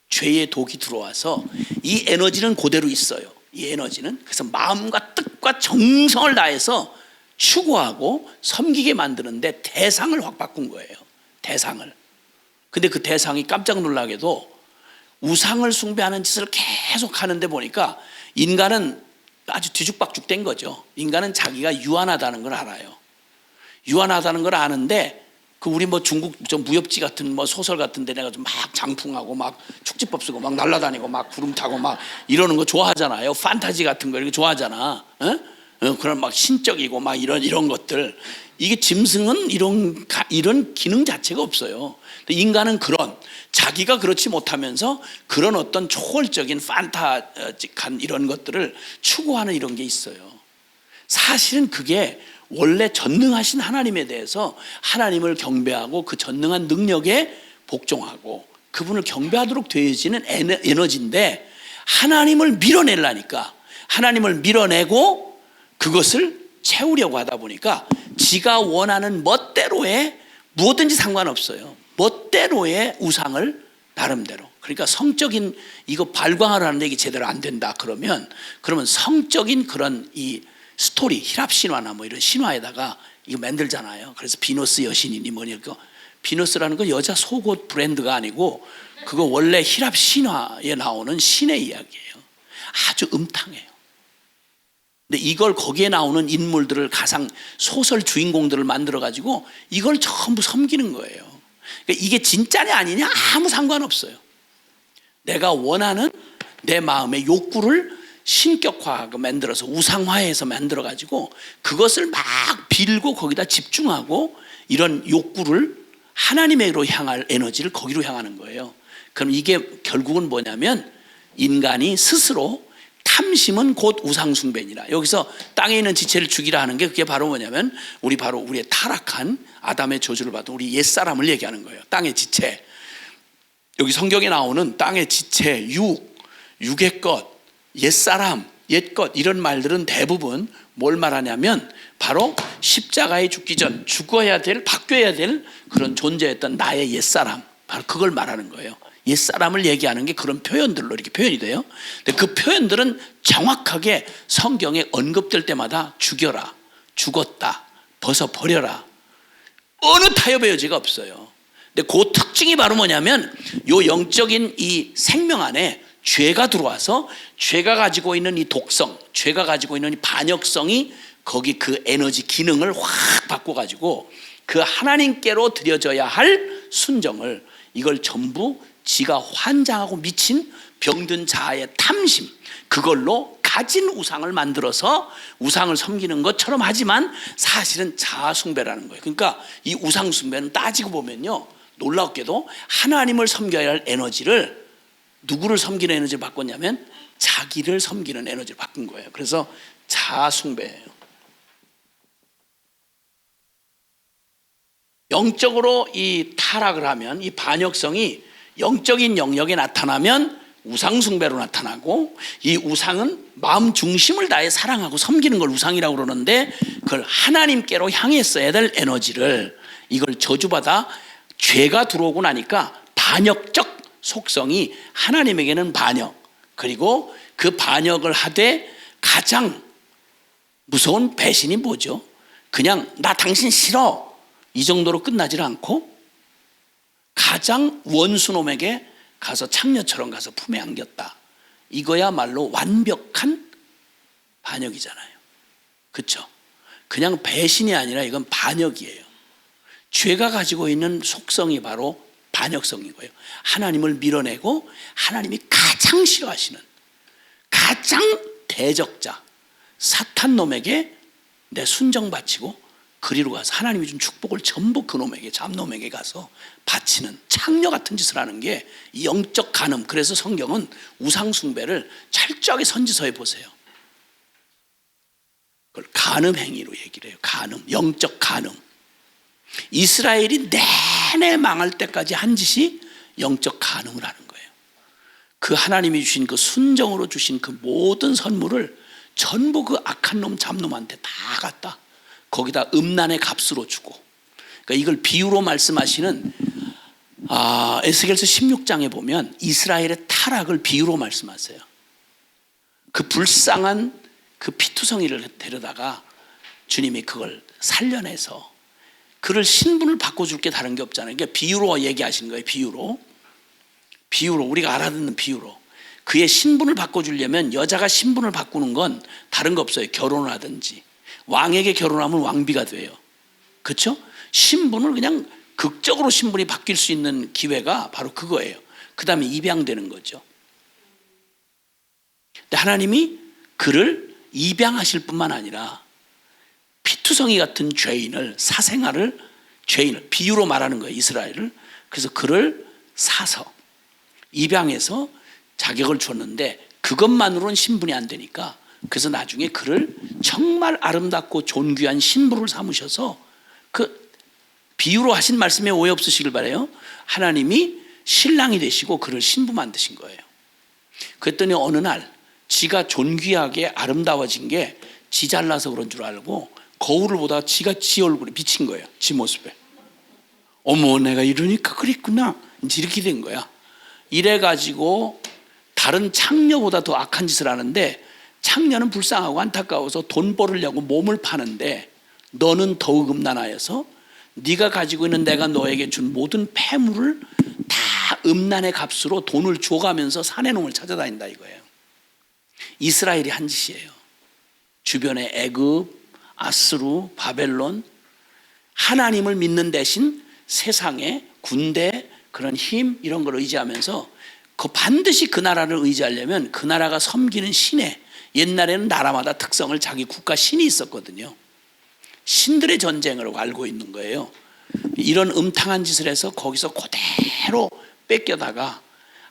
죄의 독이 들어와서 이 에너지는 그대로 있어요. 이 에너지는 그래서 마음과 뜻과 정성을 다해서 추구하고 섬기게 만드는데 대상을 확 바꾼 거예요. 대상을. 근데 그 대상이 깜짝 놀라게도 우상을 숭배하는 짓을 계속 하는데 보니까 인간은 아주 뒤죽박죽 된 거죠. 인간은 자기가 유한하다는 걸 알아요. 유한하다는 걸 아는데 그 우리 뭐 중국 저 무협지 같은 뭐 소설 같은 데 내가 좀 막 장풍하고 막 축지법 쓰고 막 날아다니고 막 구름 타고 막 이러는 거 좋아하잖아요. 판타지 같은 거 이렇게 좋아하잖아. 그런 막 신적이고 막 이런 것들. 이게 짐승은 이런 기능 자체가 없어요. 인간은 그런 자기가 그렇지 못하면서 그런 어떤 초월적인 판타직한 이런 것들을 추구하는 이런 게 있어요. 사실은 그게 원래 전능하신 하나님에 대해서 하나님을 경배하고 그 전능한 능력에 복종하고 그분을 경배하도록 되어지는 에너지인데, 하나님을 밀어내려니까, 하나님을 밀어내고 그것을 채우려고 하다 보니까 지가 원하는 멋대로의 무엇든지 상관없어요. 멋대로의 우상을 나름대로. 그러니까 성적인 이거 발광하라는데 이게 제대로 안 된다 그러면 성적인 그런 이 스토리, 히랍 신화나 뭐 이런 신화에다가 이거 만들잖아요. 그래서 비너스 여신이니 뭐니, 비너스라는 건 여자 속옷 브랜드가 아니고 그거 원래 히랍 신화에 나오는 신의 이야기예요. 아주 음탕해요. 근데 이걸 거기에 나오는 인물들을 가상 소설 주인공들을 만들어 가지고 이걸 전부 섬기는 거예요. 그러니까 이게 진짜냐 아니냐 아무 상관없어요. 내가 원하는 내 마음의 욕구를 신격화하고 만들어서 우상화해서 만들어 가지고 그것을 막 빌고 거기다 집중하고 이런 욕구를 하나님으로 향할 에너지를 거기로 향하는 거예요. 그럼 이게 결국은 뭐냐면, 인간이 스스로 탐심은 곧 우상숭배니라. 여기서 땅에 있는 지체를 죽이라 하는 게 그게 바로 뭐냐면 우리의 타락한 아담의 저주를 받은 우리 옛사람을 얘기하는 거예요. 땅의 지체. 여기 성경에 나오는 땅의 지체, 육의 것, 옛사람, 옛것 이런 말들은 대부분 뭘 말하냐면 바로 십자가에 죽기 전 죽어야 될, 바뀌어야 될 그런 존재였던 나의 옛사람, 바로 그걸 말하는 거예요. 옛사람을 얘기하는 게 그런 표현들로 이렇게 표현이 돼요. 근데 그 표현들은 정확하게 성경에 언급될 때마다 죽여라, 죽었다, 벗어버려라, 어느 타협의 여지가 없어요. 근데 그 특징이 바로 뭐냐면 요 영적인 이 생명 안에 죄가 들어와서 죄가 가지고 있는 이 독성, 죄가 가지고 있는 이 반역성이 거기 그 에너지 기능을 확 바꿔가지고 그 하나님께로 드려져야 할 순정을, 이걸 전부 지가 환장하고 미친 병든 자아의 탐심, 그걸로 가진 우상을 만들어서 우상을 섬기는 것처럼 하지만 사실은 자아숭배라는 거예요. 그러니까 이 우상숭배는 따지고 보면요, 놀랍게도 하나님을 섬겨야 할 에너지를, 누구를 섬기는 에너지를 바꿨냐면 자기를 섬기는 에너지를 바꾼 거예요. 그래서 자아숭배예요. 영적으로 이 타락을 하면, 이 반역성이 영적인 영역에 나타나면 우상숭배로 나타나고, 이 우상은 마음 중심을 다해 사랑하고 섬기는 걸 우상이라고 그러는데, 그걸 하나님께로 향했어야 될 에너지를, 이걸 저주받아 죄가 들어오고 나니까 반역적 속성이, 하나님에게는 반역, 그리고 그 반역을 하되 가장 무서운 배신이 뭐죠? 그냥 나 당신 싫어 이 정도로 끝나질 않고 가장 원수놈에게 가서 창녀처럼 가서 품에 안겼다. 이거야말로 완벽한 반역이잖아요. 그렇죠? 그냥 배신이 아니라 이건 반역이에요. 죄가 가지고 있는 속성이 바로 반역성인 거예요. 하나님을 밀어내고 하나님이 가장 싫어하시는 가장 대적자 사탄 놈에게 내 순정 바치고 그리로 가서 하나님이 준 축복을 전부 그놈에게 잡놈에게 가서 바치는 창녀 같은 짓을 하는 게 영적 간음. 그래서 성경은 우상 숭배를 철저하게 선지서에 보세요. 그걸 간음 행위로 얘기를 해요. 간음, 영적 간음. 이스라엘이 내내 망할 때까지 한 짓이 영적 간음을 하는 거예요. 그 하나님이 주신 그 순정으로 주신 그 모든 선물을 전부 그 악한 놈 잡놈한테 다 갖다 거기다 음란의 값으로 주고, 그러니까 이걸 비유로 말씀하시는 에스겔서 16장에 보면 이스라엘의 타락을 비유로 말씀하세요. 그 불쌍한 그 피투성이를 데려다가 주님이 그걸 살려내서 그를 신분을 바꿔줄 게 다른 게 없잖아요. 그러니까 비유로 얘기하시는 거예요. 비유로 우리가 알아듣는 비유로 그의 신분을 바꿔주려면 여자가 신분을 바꾸는 건 다른 거 없어요. 결혼을 하든지 왕에게 결혼하면 왕비가 돼요. 그렇죠? 신분을 그냥 극적으로 신분이 바뀔 수 있는 기회가 바로 그거예요. 그 다음에 입양되는 거죠. 근데 하나님이 그를 입양하실 뿐만 아니라 피투성이 같은 죄인을 사생아를 죄인을 비유로 말하는 거예요. 이스라엘을. 그래서 그를 사서 입양해서 자격을 줬는데 그것만으로는 신분이 안 되니까 그래서 나중에 그를 정말 아름답고 존귀한 신부를 삼으셔서 그 비유로 하신 말씀에 오해 없으시길 바라요. 하나님이 신랑이 되시고 그를 신부 만드신 거예요. 그랬더니 어느 날 지가 존귀하게 아름다워진 게 지 잘나서 그런 줄 알고 거울을 보다가 지가 지 얼굴에 비친 거예요. 지 모습에. 어머, 내가 이러니까 그랬구나. 이제 이렇게 된 거야. 이래가지고 다른 창녀보다 더 악한 짓을 하는데 창녀는 불쌍하고 안타까워서 돈 벌으려고 몸을 파는데 너는 더욱 음란하여서 네가 가지고 있는 내가 너에게 준 모든 폐물을 다 음란의 값으로 돈을 줘가면서 사내 놈을 찾아다닌다 이거예요. 이스라엘이 한 짓이에요. 주변에 애굽, 아스루, 바벨론, 하나님을 믿는 대신 세상의 군대 그런 힘 이런 걸 의지하면서 그 반드시 그 나라를 의지하려면 그 나라가 섬기는 신에 옛날에는 나라마다 특성을 자기 국가 신이 있었거든요. 신들의 전쟁을 알고 있는 거예요. 이런 음탕한 짓을 해서 거기서 그대로 뺏겨다가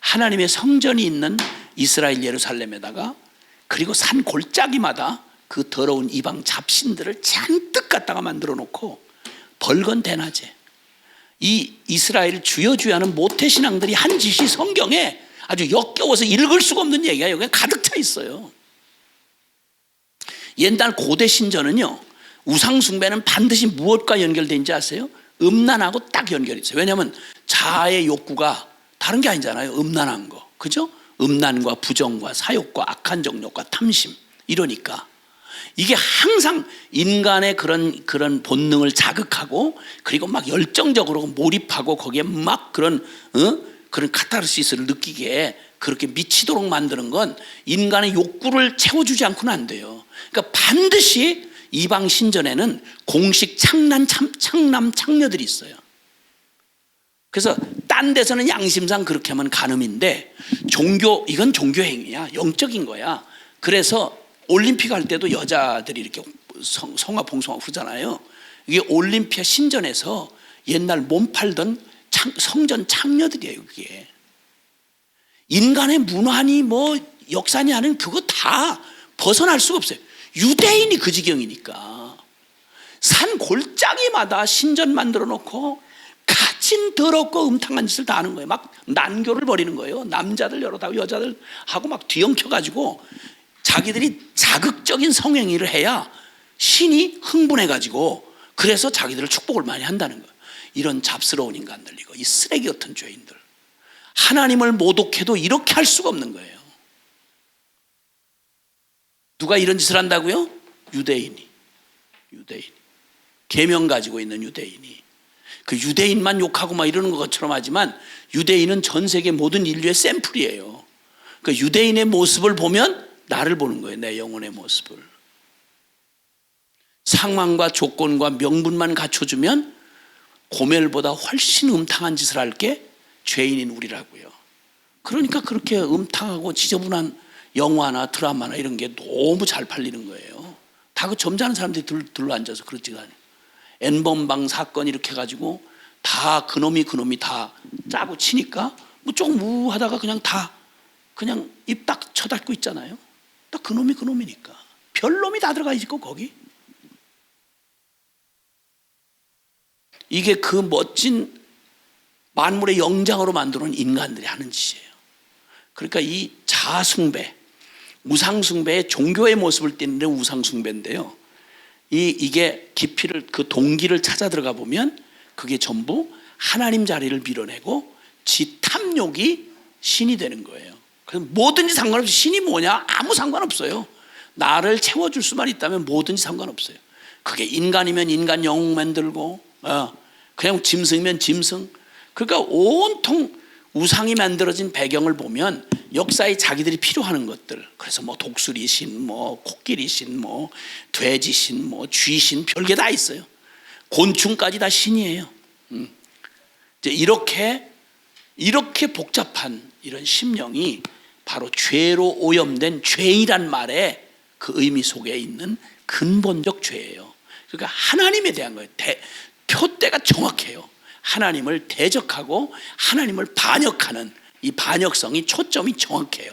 하나님의 성전이 있는 이스라엘 예루살렘에다가 그리고 산 골짜기마다 그 더러운 이방 잡신들을 잔뜩 갖다가 만들어 놓고 벌건 대낮에 이 이스라엘 주여주여하는 모태신앙들이 한 짓이 성경에 아주 역겨워서 읽을 수가 없는 얘기가 여기 가득 차 있어요. 옛날 고대 신전은요 우상 숭배는 반드시 무엇과 연결된지 아세요? 음란하고 딱 연결이 있어요. 왜냐하면 자아의 욕구가 다른 게 아니잖아요. 음란한 거, 그죠? 음란과 부정과 사욕과 악한 정욕과 탐심 이러니까 이게 항상 인간의 그런 본능을 자극하고 그리고 막 열정적으로 몰입하고 거기에 막 그런 카타르시스를 느끼게 그렇게 미치도록 만드는 건 인간의 욕구를 채워주지 않고는 안 돼요. 그러니까 반드시 이방 신전에는 공식 창남 창녀들이 있어요. 그래서 딴 데서는 양심상 그렇게 하면 간음인데 이건 종교 행위야. 영적인 거야. 그래서 올림픽 할 때도 여자들이 이렇게 성화 봉송하고 그러잖아요. 이게 올림피아 신전에서 옛날 몸 팔던 성전 창녀들이에요. 그게 인간의 문화니 뭐 역사니 하는 그거 다 벗어날 수가 없어요. 유대인이 그 지경이니까 산 골짜기마다 신전 만들어 놓고 가진 더럽고 음탕한 짓을 다 하는 거예요. 막 난교를 벌이는 거예요. 남자들 여럿하고 여자들하고 막 뒤엉켜가지고 자기들이 자극적인 성행위를 해야 신이 흥분해가지고 그래서 자기들을 축복을 많이 한다는 거예요. 이런 잡스러운 인간들, 이 쓰레기 같은 죄인들, 하나님을 모독해도 이렇게 할 수가 없는 거예요. 누가 이런 짓을 한다고요? 유대인이 계명 가지고 있는 유대인이. 그 유대인만 욕하고 막 이러는 것처럼 하지만 유대인은 전 세계 모든 인류의 샘플이에요. 그 유대인의 모습을 보면 나를 보는 거예요. 내 영혼의 모습을. 상황과 조건과 명분만 갖춰주면 고멜보다 훨씬 음탕한 짓을 할 게 죄인인 우리라고요. 그러니까 그렇게 음탕하고 지저분한 영화나 드라마나 이런 게 너무 잘 팔리는 거예요. 다 그 점잖은 사람들이 둘러앉아서 그렇지가 않아요. N번방 사건 이렇게 해가지고 다 그놈이 다 짜고 치니까 뭐 조금 우하다가 그냥 입 딱 쳐닫고 있잖아요. 딱 그놈이니까. 별놈이 다 들어가 있고 거기. 이게 그 멋진 만물의 영장으로 만들어 놓은 인간들이 하는 짓이에요. 그러니까 이 자아숭배, 우상숭배의 종교의 모습을 띠는 데 우상숭배인데요. 이게 깊이를, 그 동기를 찾아 들어가 보면 그게 전부 하나님 자리를 밀어내고 지 탐욕이 신이 되는 거예요. 그래서 뭐든지 상관없이 신이 뭐냐? 아무 상관없어요. 나를 채워줄 수만 있다면 뭐든지 상관없어요. 그게 인간이면 인간 영웅 만들고, 그냥 짐승이면 짐승. 그러니까 온통 우상이 만들어진 배경을 보면 역사에 자기들이 필요하는 것들, 그래서 뭐 독수리 신, 뭐 코끼리 신, 뭐 돼지 신, 뭐 쥐 신, 별게 다 있어요. 곤충까지 다 신이에요. 이제 이렇게 복잡한 이런 심령이 바로 죄로 오염된 죄이란 말의 그 의미 속에 있는 근본적 죄예요. 그러니까 하나님에 대한 거예요. 표대가 정확해요. 하나님을 대적하고 하나님을 반역하는 이 반역성이 초점이 정확해요.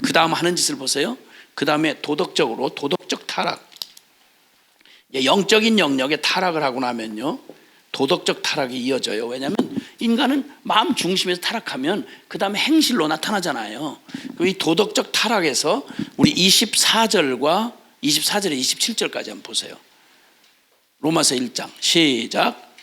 그 다음 하는 짓을 보세요. 그 다음에 도덕적 타락. 영적인 영역에 타락을 하고 나면요, 도덕적 타락이 이어져요. 왜냐하면 인간은 마음 중심에서 타락하면 그 다음에 행실로 나타나잖아요. 이 도덕적 타락에서 우리 24절에 27절까지 한번 보세요. 로마서 1장 시작.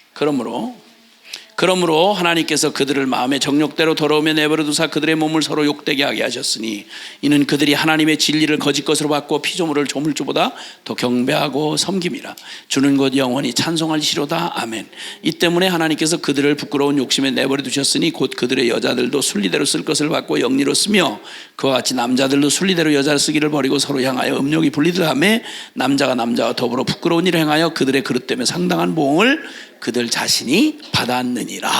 그러므로 하나님께서 그들을 마음의 정욕대로 더러우며 내버려 두사 그들의 몸을 서로 욕되게 하게 하셨으니 이는 그들이 하나님의 진리를 거짓 것으로 받고 피조물을 조물주보다 더 경배하고 섬김이라. 주는 곧 영원히 찬송할시로다. 아멘. 이 때문에 하나님께서 그들을 부끄러운 욕심에 내버려 두셨으니 곧 그들의 여자들도 순리대로 쓸 것을 받고 영리로 쓰며 그와 같이 남자들도 순리대로 여자를 쓰기를 버리고 서로 향하여 음욕이 분리되하며 남자가 남자와 더불어 부끄러운 일을 행하여 그들의 그릇 때문에 상당한 보응을 그들 자신이 받았느니라.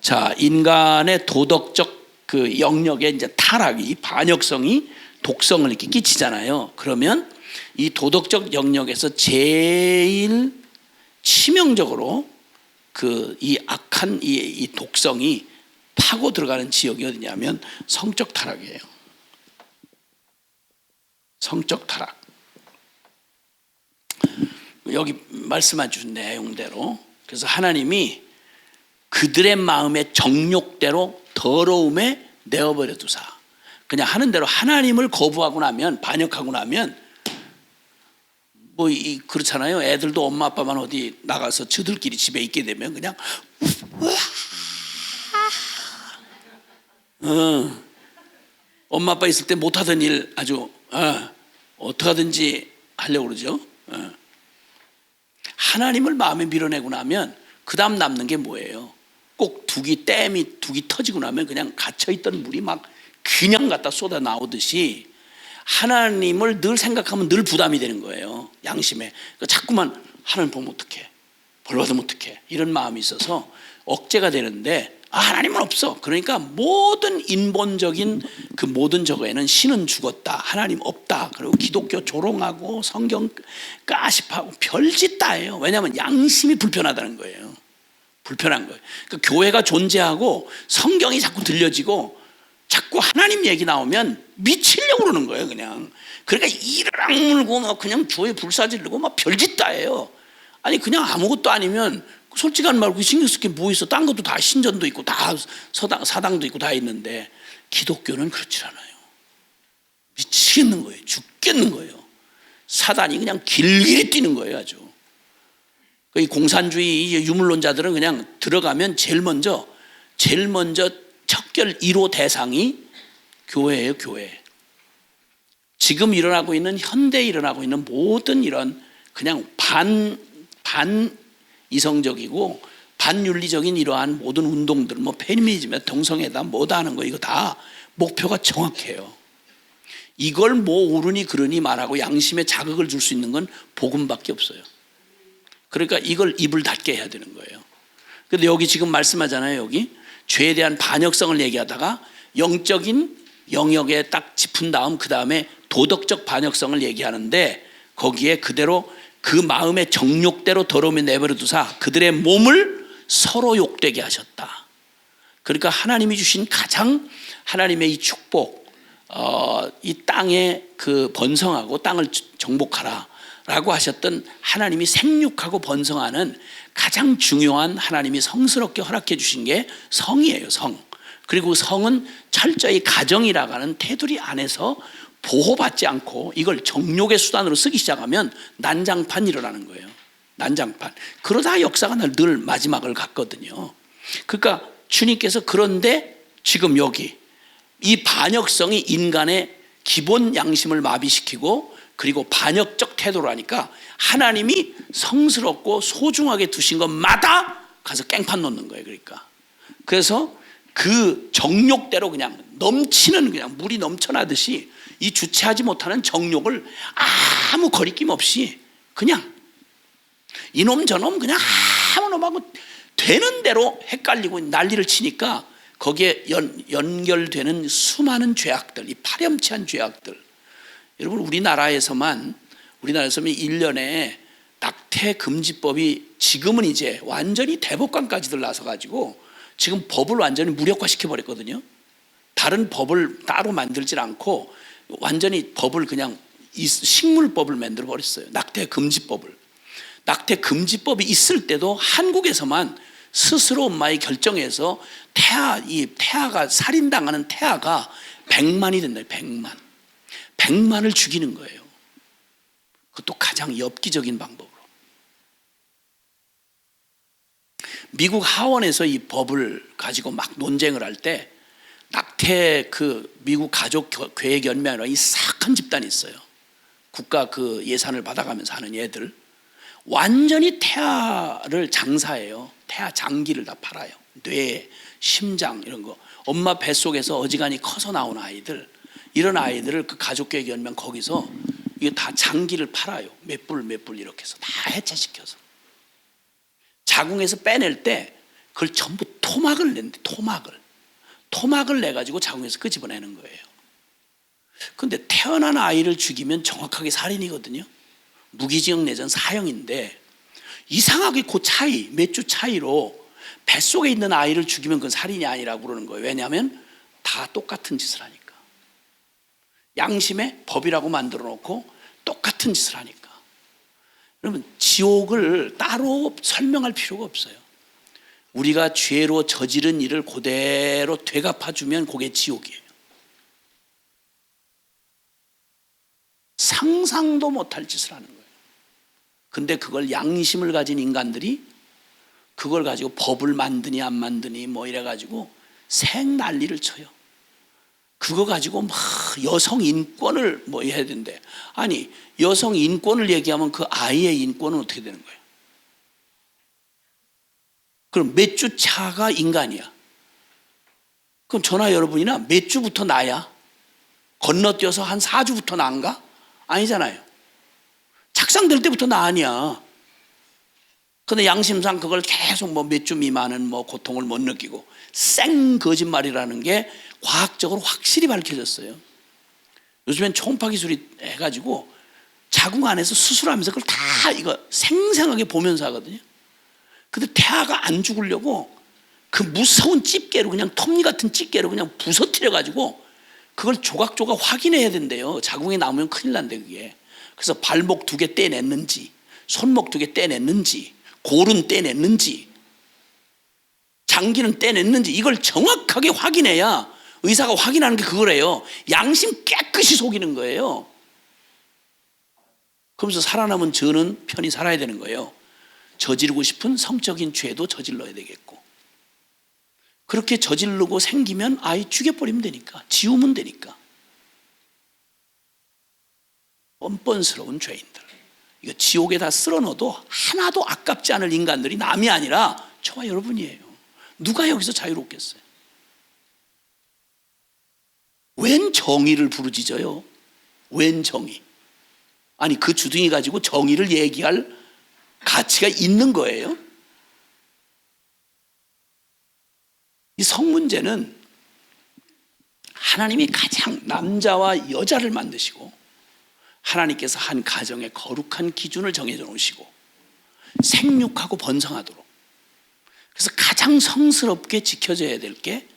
자, 인간의 도덕적 그 영역의 이제 타락이, 반역성이 독성을 이렇게 끼치잖아요. 그러면 이 도덕적 영역에서 제일 치명적으로 이 악한 이 독성이 파고 들어가는 지역이 어디냐면 성적 타락이에요. 성적 타락. 여기 말씀해 주신 내용대로, 그래서 하나님이 그들의 마음의 정욕대로 더러움에 내어버려 두사, 그냥 하는 대로 하나님을 거부하고 나면, 반역하고 나면 그렇잖아요. 애들도 엄마 아빠만 어디 나가서 저들끼리 집에 있게 되면 그냥 엄마 아빠 있을 때 못하던 일 아주 어떻게 하든지 하려고 그러죠. 하나님을 마음에 밀어내고 나면 그 다음 남는 게 뭐예요? 꼭 둑이 터지고 나면 그냥 갇혀있던 물이 막 그냥 갖다 쏟아 나오듯이 하나님을 늘 생각하면 늘 부담이 되는 거예요. 양심에. 그러니까 자꾸만 하나님 보면 어떡해, 벌 받으면 어떡해, 이런 마음이 있어서 억제가 되는데, 하나님은 없어. 그러니까 모든 인본적인 그 모든 저거에는 신은 죽었다, 하나님 없다, 그리고 기독교 조롱하고 성경 까십하고 별짓 다예요. 왜냐하면 양심이 불편하다는 거예요. 불편한 거예요. 그러니까 교회가 존재하고 성경이 자꾸 들려지고 자꾸 하나님 얘기 나오면 미치려고 그러는 거예요. 그냥. 그러니까 이를 악물고 막 그냥 교회 불사지르고 막 별짓 다예요. 아니 그냥 아무것도 아니면 솔직한 말고 신경 쓸 게 뭐 있어? 딴 것도 다 신전도 있고 다 사당도 있고 다 있는데, 기독교는 그렇지 않아요. 미치겠는 거예요. 죽겠는 거예요. 사단이 그냥 길길이 뛰는 거예요. 아주. 이 공산주의 유물론자들은 그냥 들어가면 제일 먼저 척결 1호 대상이 교회예요. 교회. 지금 현대에 일어나고 있는 모든 이런 그냥 반 이성적이고 반윤리적인 이러한 모든 운동들, 뭐 페미니즘에 동성애다 뭐다 하는 거, 이거 다 목표가 정확해요. 이걸 뭐 옳으니 그러니 말하고 양심에 자극을 줄 수 있는 건 복음밖에 없어요. 그러니까 이걸 입을 닫게 해야 되는 거예요. 근데 여기 지금 말씀하잖아요. 여기 죄에 대한 반역성을 얘기하다가 영적인 영역에 딱 짚은 다음 그 다음에 도덕적 반역성을 얘기하는데 거기에 그대로 그 마음의 정욕대로 더러움에 내버려 두사 그들의 몸을 서로 욕되게 하셨다. 그러니까 하나님이 주신 가장 하나님의 이 축복, 이 땅에 그 번성하고 땅을 정복하라 라고 하셨던 하나님이 생육하고 번성하는 가장 중요한 하나님이 성스럽게 허락해 주신 게 성이에요. 성. 그리고 성은 철저히 가정이라고 하는 테두리 안에서 보호받지 않고 이걸 정욕의 수단으로 쓰기 시작하면 난장판 일어나는 거예요. 난장판. 그러다 역사가 늘 마지막을 갔거든요. 그러니까 주님께서 그런데 지금 여기 이 반역성이 인간의 기본 양심을 마비시키고 그리고 반역적 태도로 하니까 하나님이 성스럽고 소중하게 두신 것마다 가서 깽판 놓는 거예요. 그래서 그 정욕대로 그냥 넘치는 그냥 물이 넘쳐나듯이 이 주체하지 못하는 정욕을 아무 거리낌 없이 그냥 이놈 저놈 그냥 아무 놈하고 되는 대로 헷갈리고 난리를 치니까 거기에 연결되는 수많은 죄악들, 이 파렴치한 죄악들. 여러분 우리나라에서만 1년에 낙태 금지법이 지금은 이제 완전히 대법관까지들 나서 가지고 지금 법을 완전히 무력화시켜 버렸거든요. 다른 법을 따로 만들질 않고 완전히 법을 그냥 식물법을 만들어 버렸어요. 낙태 금지법을. 낙태 금지법이 있을 때도 한국에서만 스스로 엄마의 결정해서 태아가 살인당하는 태아가 100만이 된다. 100만을 죽이는 거예요. 그것도 가장 엽기적인 방법으로. 미국 하원에서 이 법을 가지고 막 논쟁을 할 때 낙태 그 미국 가족 계획 연맹이라는 이 사악한 집단이 있어요. 국가 그 예산을 받아가면서 하는 얘들. 완전히 태아를 장사해요. 태아 장기를 다 팔아요. 뇌, 심장 이런 거. 엄마 뱃속에서 어지간히 커서 나온 아이들, 이런 아이들을 그 가족계획연맹 거기서 이게 다 장기를 팔아요. 몇 불 이렇게 해서 다 해체시켜서. 자궁에서 빼낼 때 그걸 전부 토막을 낸대. 토막을 내가지고 자궁에서 끄집어내는 거예요. 근데 태어난 아이를 죽이면 정확하게 살인이거든요. 무기징역 내전 사형인데 이상하게 그 차이, 몇 주 차이로 뱃속에 있는 아이를 죽이면 그건 살인이 아니라고 그러는 거예요. 왜냐하면 다 똑같은 짓을 하니까. 양심의 법이라고 만들어 놓고 똑같은 짓을 하니까. 여러분 지옥을 따로 설명할 필요가 없어요. 우리가 죄로 저지른 일을 그대로 되갚아주면 그게 지옥이에요. 상상도 못할 짓을 하는 거예요. 근데 그걸 양심을 가진 인간들이 그걸 가지고 법을 만드니 안 만드니 뭐 이래가지고 생 난리를 쳐요. 그거 가지고 막 여성 인권을 뭐 해야 된대. 아니 여성 인권을 얘기하면 그 아이의 인권은 어떻게 되는 거예요? 그럼 몇 주 차가 인간이야. 그럼 저나 여러분이나 몇 주부터 나야? 건너뛰어서 한 4주부터 나은가? 아니잖아요. 착상될 때부터 나 아니야. 근데 양심상 그걸 계속 뭐 몇 주 미만은 뭐 고통을 못 느끼고 생 거짓말이라는 게 과학적으로 확실히 밝혀졌어요. 요즘엔 초음파 기술이 해가지고 자궁 안에서 수술하면서 그걸 다 이거 생생하게 보면서 하거든요. 근데 태아가 안 죽으려고 그 무서운 집게로 그냥 톱니 같은 집게로 그냥 부서뜨려가지고 그걸 조각조각 확인해야 된대요. 자궁에 남으면 큰일 난대 그게. 그래서 발목 2개 떼냈는지 손목 2개 떼냈는지 골은 떼냈는지 장기는 떼냈는지 이걸 정확하게 확인해야 의사가 확인하는 게 그거래요. 양심 깨끗이 속이는 거예요. 그러면서 살아남은 저는 편히 살아야 되는 거예요. 저지르고 싶은 성적인 죄도 저질러야 되겠고 그렇게 저지르고 생기면 아이 죽여버리면 되니까 지우면 되니까. 뻔뻔스러운 죄인들 이거 지옥에다 쓸어넣어도 하나도 아깝지 않을 인간들이 남이 아니라 저와 여러분이에요. 누가 여기서 자유롭겠어요? 웬 정의를 부르짖어요? 웬 정의? 아니 그 주둥이 가지고 정의를 얘기할 가치가 있는 거예요? 이 성문제는 하나님이 가장 남자와 여자를 만드시고 하나님께서 한 가정의 거룩한 기준을 정해져 놓으시고 생육하고 번성하도록, 그래서 가장 성스럽게 지켜져야 될 게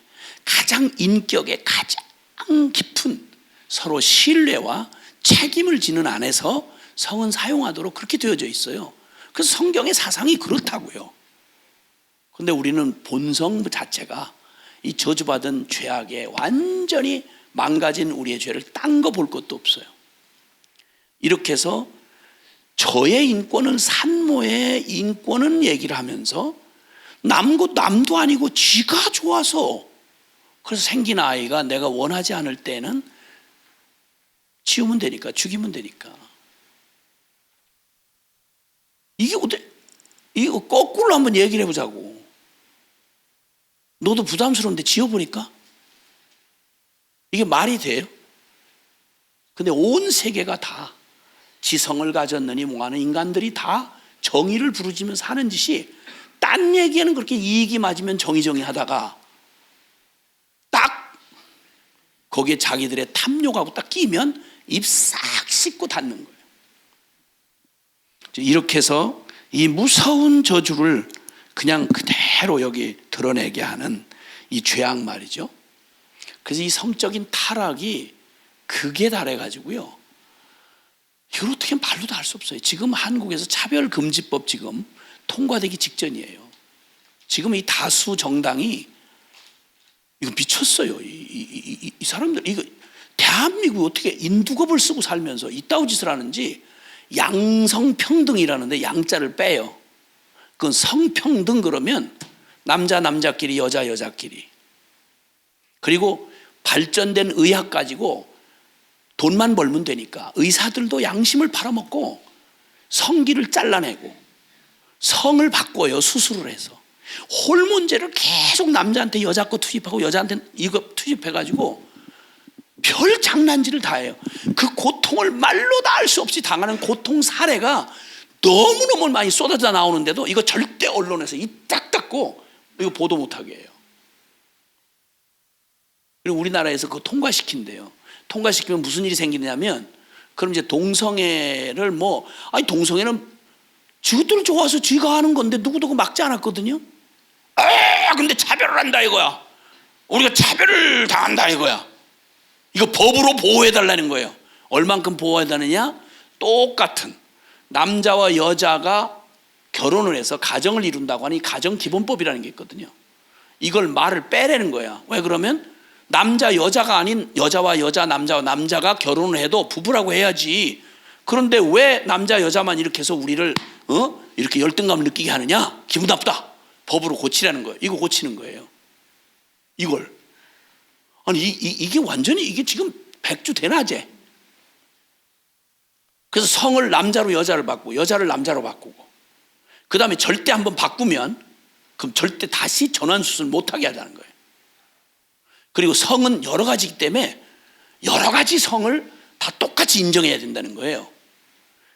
가장 인격의 가장 깊은 서로 신뢰와 책임을 지는 안에서 성은 사용하도록 그렇게 되어져 있어요. 그래서 성경의 사상이 그렇다고요. 그런데 우리는 본성 자체가 이 저주받은 죄악에 완전히 망가진 우리의 죄를 딴 거 볼 것도 없어요. 이렇게 해서 저의 인권은, 산모의 인권은 얘기를 하면서 남도 아니고 지가 좋아서, 그래서 생긴 아이가 내가 원하지 않을 때는 지우면 되니까, 죽이면 되니까. 이게 어때? 이거 거꾸로 한번 얘기를 해보자고. 너도 부담스러운데 지워보니까? 이게 말이 돼요? 근데 온 세계가 다 지성을 가졌느니 뭐하는 인간들이 다 정의를 부르짖으며 사는 짓이, 딴 얘기에는 그렇게 이익이 맞으면 정의 하다가 딱 거기에 자기들의 탐욕하고 딱 끼면 입 싹 씻고 닫는 거예요. 이렇게 해서 이 무서운 저주를 그냥 그대로 여기 드러내게 하는 이 죄악 말이죠. 그래서 이 성적인 타락이 극에 달해가지고요, 이걸 어떻게 말로도 할 수 없어요. 지금 한국에서 차별금지법 지금 통과되기 직전이에요. 지금 이 다수 정당이 이거 미쳤어요. 이 사람들, 이거 대한민국 어떻게 인두겁을 쓰고 살면서 이따위 짓을 하는지. 양성평등이라는데 양자를 빼요. 그건 성평등 그러면 남자끼리 여자끼리. 그리고 발전된 의학 가지고 돈만 벌면 되니까 의사들도 양심을 팔아먹고 성기를 잘라내고 성을 바꿔요. 수술을 해서 호르몬제를 계속 남자한테 여자 거 투입하고 여자한테 이거 투입해가지고 별 장난질을 다 해요. 그 고통을 말로 다 알 수 없이 당하는 고통 사례가 너무너무 많이 쏟아져 나오는데도 이거 절대 언론에서 입 딱 닫고 이거 보도 못하게 해요. 그리고 우리나라에서 그거 통과시킨대요. 통과시키면 무슨 일이 생기냐면, 그럼 이제 동성애를 아니 동성애는 지들을 좋아서 지가 하는 건데 누구도 막지 않았거든요. 근데 차별을 한다 이거야. 우리가 차별을 당한다 이거야. 이거 법으로 보호해달라는 거예요. 얼만큼 보호해달라느냐? 똑같은 남자와 여자가 결혼을 해서 가정을 이룬다고 하니 가정기본법이라는 게 있거든요. 이걸 말을 빼라는 거야. 왜 그러면 남자 여자가 아닌 여자와 여자, 남자와 남자가 결혼을 해도 부부라고 해야지. 그런데 왜 남자 여자만 이렇게 해서 우리를 이렇게 열등감을 느끼게 하느냐? 기분 나쁘다. 법으로 고치라는 거예요. 이거 고치는 거예요. 이걸. 아니 이게 완전히 이게 지금 백주 대낮에. 그래서 성을 남자로 여자를 바꾸고 여자를 남자로 바꾸고, 그 다음에 절대 한번 바꾸면 그럼 절대 다시 전환수술 못하게 하자는 거예요. 그리고 성은 여러 가지이기 때문에 여러 가지 성을 다 똑같이 인정해야 된다는 거예요.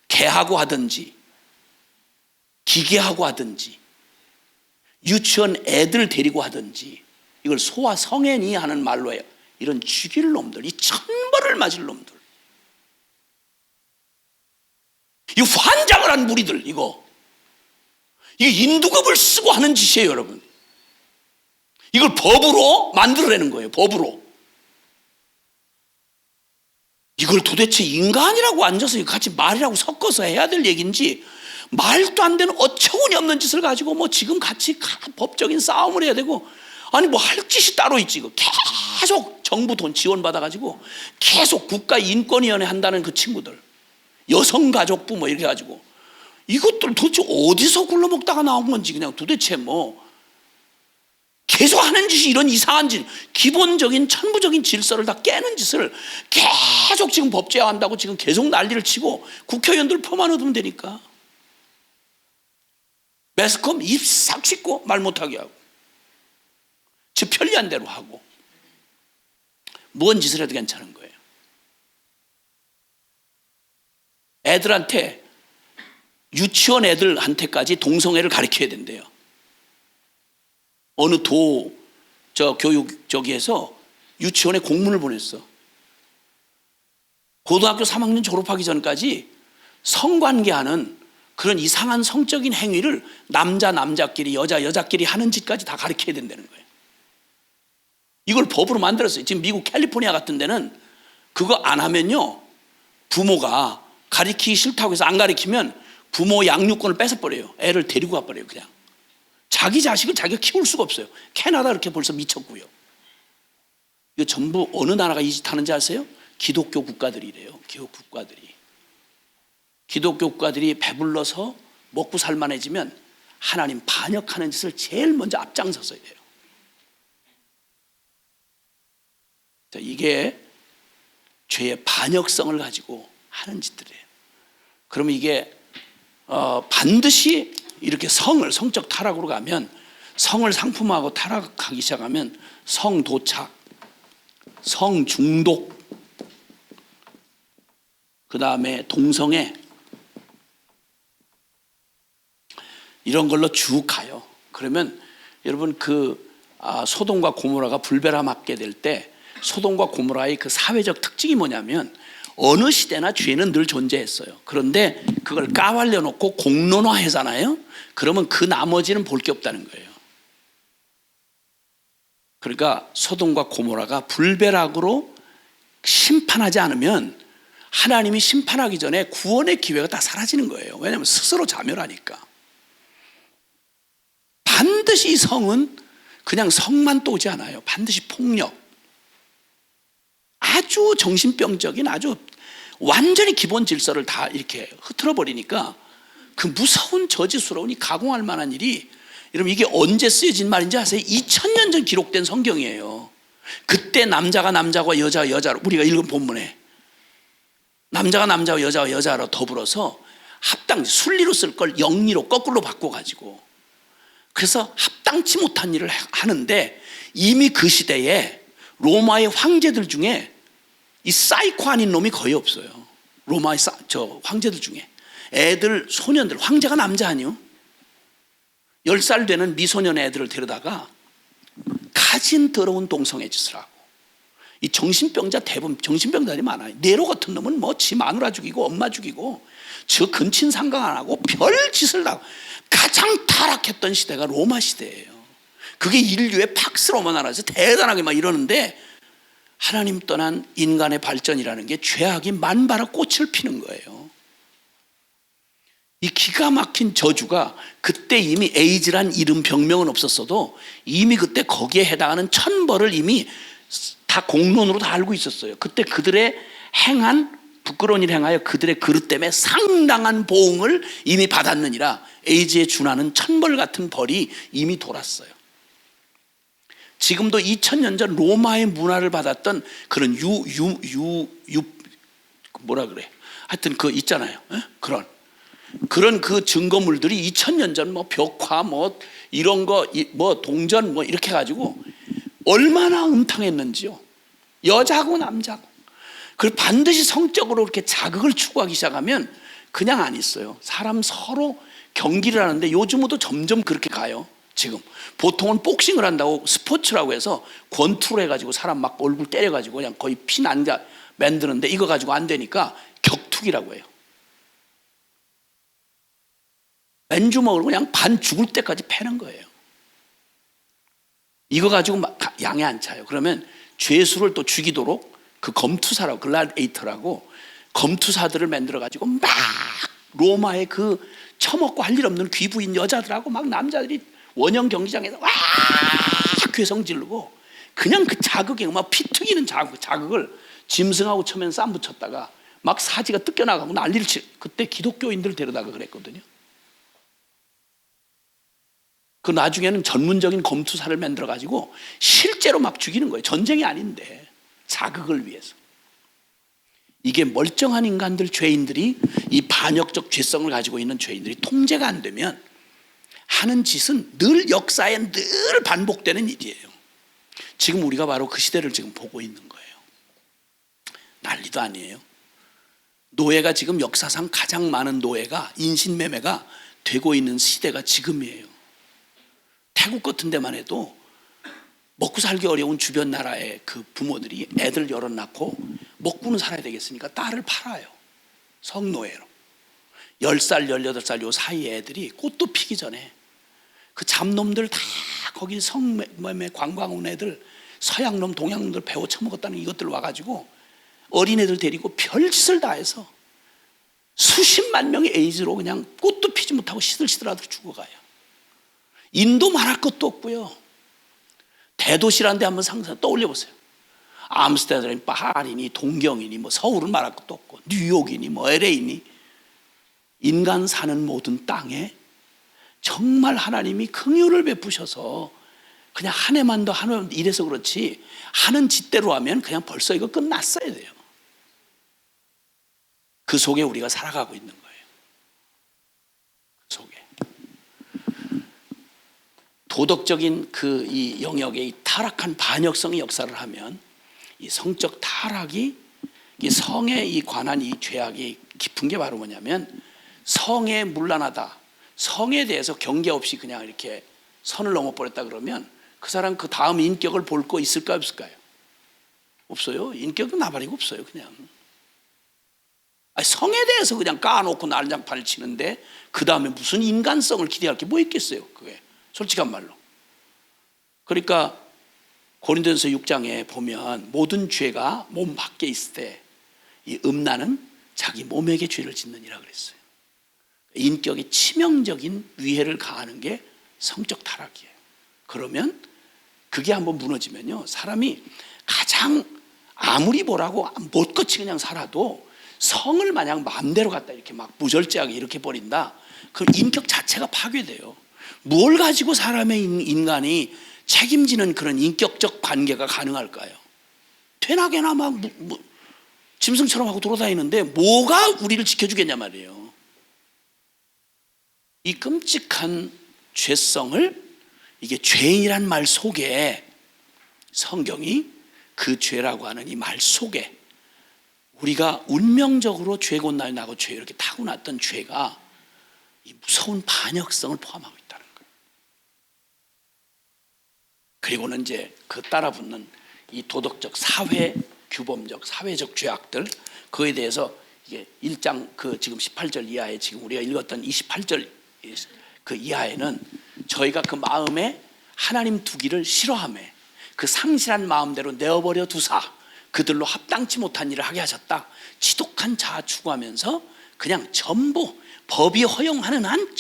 개하고 하든지 기계하고 하든지 유치원 애들 데리고 하든지, 이걸 소아 성애니 하는 말로 해요. 이런 죽일 놈들, 이 천벌을 맞을 놈들, 이 환장을 한 무리들, 이게 인두급을 쓰고 하는 짓이에요, 여러분. 이걸 법으로 만들어내는 거예요. 법으로. 이걸 도대체 인간이라고 앉아서 같이 말이라고 섞어서 해야 될 얘기인지, 말도 안 되는 어처구니 없는 짓을 가지고 지금 같이 법적인 싸움을 해야 되고, 아니 할 짓이 따로 있지. 계속 정부 돈 지원받아가지고 계속 국가인권위원회 한다는 그 친구들, 여성가족부 이렇게 해가지고 이것들 도대체 어디서 굴러먹다가 나온 건지, 그냥 도대체 계속 하는 짓이 이런 이상한 짓, 기본적인 천부적인 질서를 다 깨는 짓을 계속 지금 법제화한다고 지금 계속 난리를 치고 국회의원들 표만 얻으면 되니까 매스컴 입 싹 씻고 말 못하게 하고 지 편리한 대로 하고 뭔 짓을 해도 괜찮은 거예요. 애들한테 유치원 애들한테까지 동성애를 가르쳐야 된대요. 어느 교육 저기에서 유치원에 공문을 보냈어. 고등학교 3학년 졸업하기 전까지 성관계하는 그런 이상한 성적인 행위를 남자끼리 여자끼리 하는 짓까지 다 가르쳐야 된다는 거예요. 이걸 법으로 만들었어요. 지금 미국 캘리포니아 같은 데는 그거 안 하면요, 부모가 가르치기 싫다고 해서 안 가르치면 부모 양육권을 뺏어버려요. 애를 데리고 가버려요. 그냥 자기 자식을 자기가 키울 수가 없어요. 캐나다 이렇게 벌써 미쳤고요. 이거 전부 어느 나라가 이 짓 하는지 아세요? 기독교 국가들이래요. 기독교 국가들이 배불러서 먹고 살만해지면 하나님 반역하는 짓을 제일 먼저 앞장서서야 돼요. 자, 이게 죄의 반역성을 가지고 하는 짓들이에요. 그러면 이게 반드시 이렇게 성적 타락으로 가면, 성을 상품화하고 타락하기 시작하면 성도착, 성중독, 그 다음에 동성애, 이런 걸로 쭉 가요. 그러면 여러분 소돔과 고모라가 불배라 맞게 될 때 소돔과 고모라의 그 사회적 특징이 뭐냐면 어느 시대나 죄는 늘 존재했어요. 그런데 그걸 까발려 놓고 공론화하잖아요. 그러면 그 나머지는 볼 게 없다는 거예요. 그러니까 소돔과 고모라가 불배락으로 심판하지 않으면 하나님이 심판하기 전에 구원의 기회가 다 사라지는 거예요. 왜냐하면 스스로 자멸하니까. 반드시 이 성은 그냥 성만 또 오지 않아요. 반드시 폭력, 아주 정신병적인, 아주 완전히 기본 질서를 다 이렇게 흐트러 버리니까 그 무서운 저지스러우니 가공할 만한 일이, 여러분 이게 언제 쓰여진 말인지 아세요? 2000년 전 기록된 성경이에요. 그때 남자가 남자와 여자가 여자로, 우리가 읽은 본문에 남자가 남자와 여자가 여자로 더불어서 순리로 쓸 걸 영리로 거꾸로 바꿔가지고, 그래서 합당치 못한 일을 하는데, 이미 그 시대에 로마의 황제들 중에 이 사이코 아닌 놈이 거의 없어요. 로마의 황제들 중에 애들, 소년들, 황제가 남자 아니요? 10살 되는 미소년 애들을 데려다가 가진 더러운 동성애 짓을 하고, 이 정신병자 대부분 정신병자들이 많아요. 네로 같은 놈은 지 마누라 죽이고 엄마 죽이고 저 근친 상각 안 하고 별 짓을 하고, 가장 타락했던 시대가 로마 시대예요. 그게 인류의 팍스 로마 나라에서 대단하게 막 이러는데, 하나님 떠난 인간의 발전이라는 게 죄악이 만발의 꽃을 피는 거예요. 이 기가 막힌 저주가 그때 이미 에이즈란 이름 병명은 없었어도 이미 그때 거기에 해당하는 천벌을 이미 다 공론으로 다 알고 있었어요. 그때 그들의 행한 부끄러운 일 행하여 그들의 그릇 때문에 상당한 보응을 이미 받았느니라. 에이즈에 준하는 천벌 같은 벌이 이미 돌았어요. 지금도 2000년 전 로마의 문화를 받았던 그런 하여튼 그 있잖아요. 그런 그 증거물들이 2000년 전 벽화 이런 거 동전 이렇게 가지고 얼마나 음탕했는지요. 여자고 남자고. 그리고 반드시 성적으로 이렇게 자극을 추구하기 시작하면 그냥 안 있어요. 사람 서로 경기를 하는데 요즘도 점점 그렇게 가요. 지금 보통은 복싱을 한다고 스포츠라고 해서 권투로 해가지고 사람 막 얼굴 때려가지고 그냥 거의 피 난자 만드는데, 이거 가지고 안 되니까 격투기라고 해요. 맨주먹으로 그냥 반 죽을 때까지 패는 거예요. 이거 가지고 막 양에 안 차요. 그러면 죄수를 또 죽이도록 그 검투사라고, 글라디에이터라고 검투사들을 만들어가지고 막 로마의 그 처먹고 할 일 없는 귀부인 여자들하고 막 남자들이 원형 경기장에서 와 괴성 지르고, 그냥 그 자극에 막 피 튀기는 자극을 짐승하고 처음엔 쌈 붙였다가 막 사지가 뜯겨나가고 난리를 그때 기독교인들 데려다가 그랬거든요. 그 나중에는 전문적인 검투사를 만들어가지고 실제로 막 죽이는 거예요. 전쟁이 아닌데 자극을 위해서. 이게 멀쩡한 인간들, 죄인들이, 이 반역적 죄성을 가지고 있는 죄인들이 통제가 안 되면 하는 짓은 늘 역사에 늘 반복되는 일이에요. 지금 우리가 바로 그 시대를 지금 보고 있는 거예요. 난리도 아니에요. 노예가 지금 역사상 가장 많은 노예가 인신매매가 되고 있는 시대가 지금이에요. 태국 같은 데만 해도 먹고 살기 어려운 주변 나라의 그 부모들이 애들 여럿 낳고 먹고는 살아야 되겠으니까 딸을 팔아요. 성노예로. 10살, 18살 요 사이 애들이 꽃도 피기 전에 그 잡놈들 다 거기 성매매 관광 온 애들, 서양놈, 동양놈들 배워 처먹었다는 이것들 와가지고 어린애들 데리고 별짓을 다 해서 수십만 명의 에이즈로 그냥 꽃도 피지 못하고 시들시들하도 죽어가요. 인도 말할 것도 없고요. 대도시란 데 한번 떠올려 보세요. 암스테르담이니 파리니 동경이니 뭐 서울은 말할 것도 없고 뉴욕이니 뭐 LA니 인간 사는 모든 땅에 정말 하나님이 긍휼을 베푸셔서 그냥 한 해만 더 하면 이래서 그렇지 하는 짓대로 하면 그냥 벌써 이거 끝났어야 돼요. 그 속에 우리가 살아가고 있는 거예요. 그 속에 도덕적인 그 이 영역에 이 타락한 반역성의 역사를 하면 이 성적 타락이 이 성에 이 관한 이 죄악이 깊은 게 바로 뭐냐면 성에 문란하다. 성에 대해서 경계 없이 그냥 이렇게 선을 넘어버렸다 그러면 그 사람 그 다음 인격을 볼 거 있을까요, 없을까요? 없어요. 인격은 나발이고 없어요, 그냥. 아니, 성에 대해서 그냥 까놓고 난장판을 치는데 그 다음에 무슨 인간성을 기대할 게 뭐 있겠어요, 그게. 솔직한 말로. 그러니까 고린도전서 6장에 보면 모든 죄가 몸 밖에 있을 때 이 음란은 자기 몸에게 죄를 짓느니라 그랬어요. 인격에 치명적인 위해를 가하는 게 성적 타락이에요. 그러면 그게 한번 무너지면요, 사람이 가장 아무리 뭐라고 못것이 그냥 살아도 성을 마냥 마음대로 갖다 이렇게 막 무절제하게 이렇게 버린다. 그 인격 자체가 파괴돼요. 뭘 가지고 사람의 인간이 책임지는 그런 인격적 관계가 가능할까요? 되나게나 막 짐승처럼 하고 돌아다니는데 뭐가 우리를 지켜주겠냐 말이에요. 이 끔찍한 죄성을, 이게 죄인이란 말 속에 성경이 그 죄라고 하는 이 말 속에 우리가 운명적으로 죄곤날 나고 죄 이렇게 타고났던 죄가 이 무서운 반역성을 포함하고 있다는 거예요. 그리고는 이제 그 따라붙는 이 도덕적, 사회 규범적, 사회적 죄악들, 그에 대해서 이게 1장 그 지금 18절 이하에 지금 우리가 읽었던 28절 그 이하에는 저희가 그 마음에 하나님 두기를 싫어하매 그 상실한 마음대로 내어버려 두사 그들로 합당치 못한 일을 하게 하셨다. 지독한 자아 추구하면서 그냥 전부 법이 허용하는 한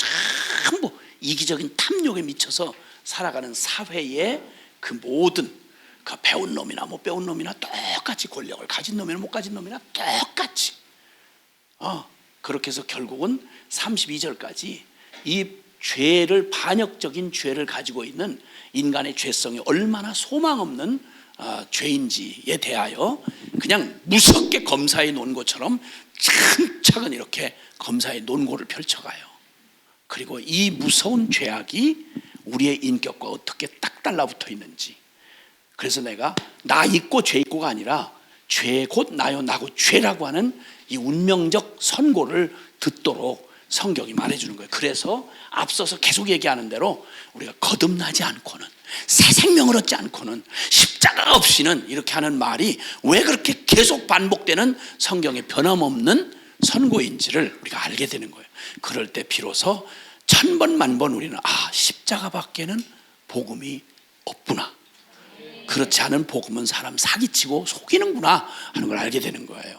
전부 이기적인 탐욕에 미쳐서 살아가는 사회의 그 모든 그 배운 놈이나 못 배운 놈이나 똑같이 권력을 가진 놈이나 못 가진 놈이나 똑같이 그렇게 해서 결국은 32절까지 이 죄를, 반역적인 죄를 가지고 있는 인간의 죄성이 얼마나 소망 없는 죄인지에 대하여 그냥 무섭게 검사의 논고처럼 차근차근 이렇게 검사의 논고를 펼쳐가요. 그리고 이 무서운 죄악이 우리의 인격과 어떻게 딱 달라붙어 있는지. 그래서 내가 나 있고 죄 있고가 아니라 죄 곧 나요 나고 죄라고 하는 이 운명적 선고를 듣도록 성경이 말해주는 거예요. 그래서 앞서서 계속 얘기하는 대로 우리가 거듭나지 않고는, 새 생명을 얻지 않고는, 십자가 없이는 이렇게 하는 말이 왜 그렇게 계속 반복되는 성경의 변함없는 선고인지를 우리가 알게 되는 거예요. 그럴 때 비로소 천번 만번 우리는 십자가 밖에는 복음이 없구나, 그렇지 않은 복음은 사람 사기치고 속이는구나 하는 걸 알게 되는 거예요.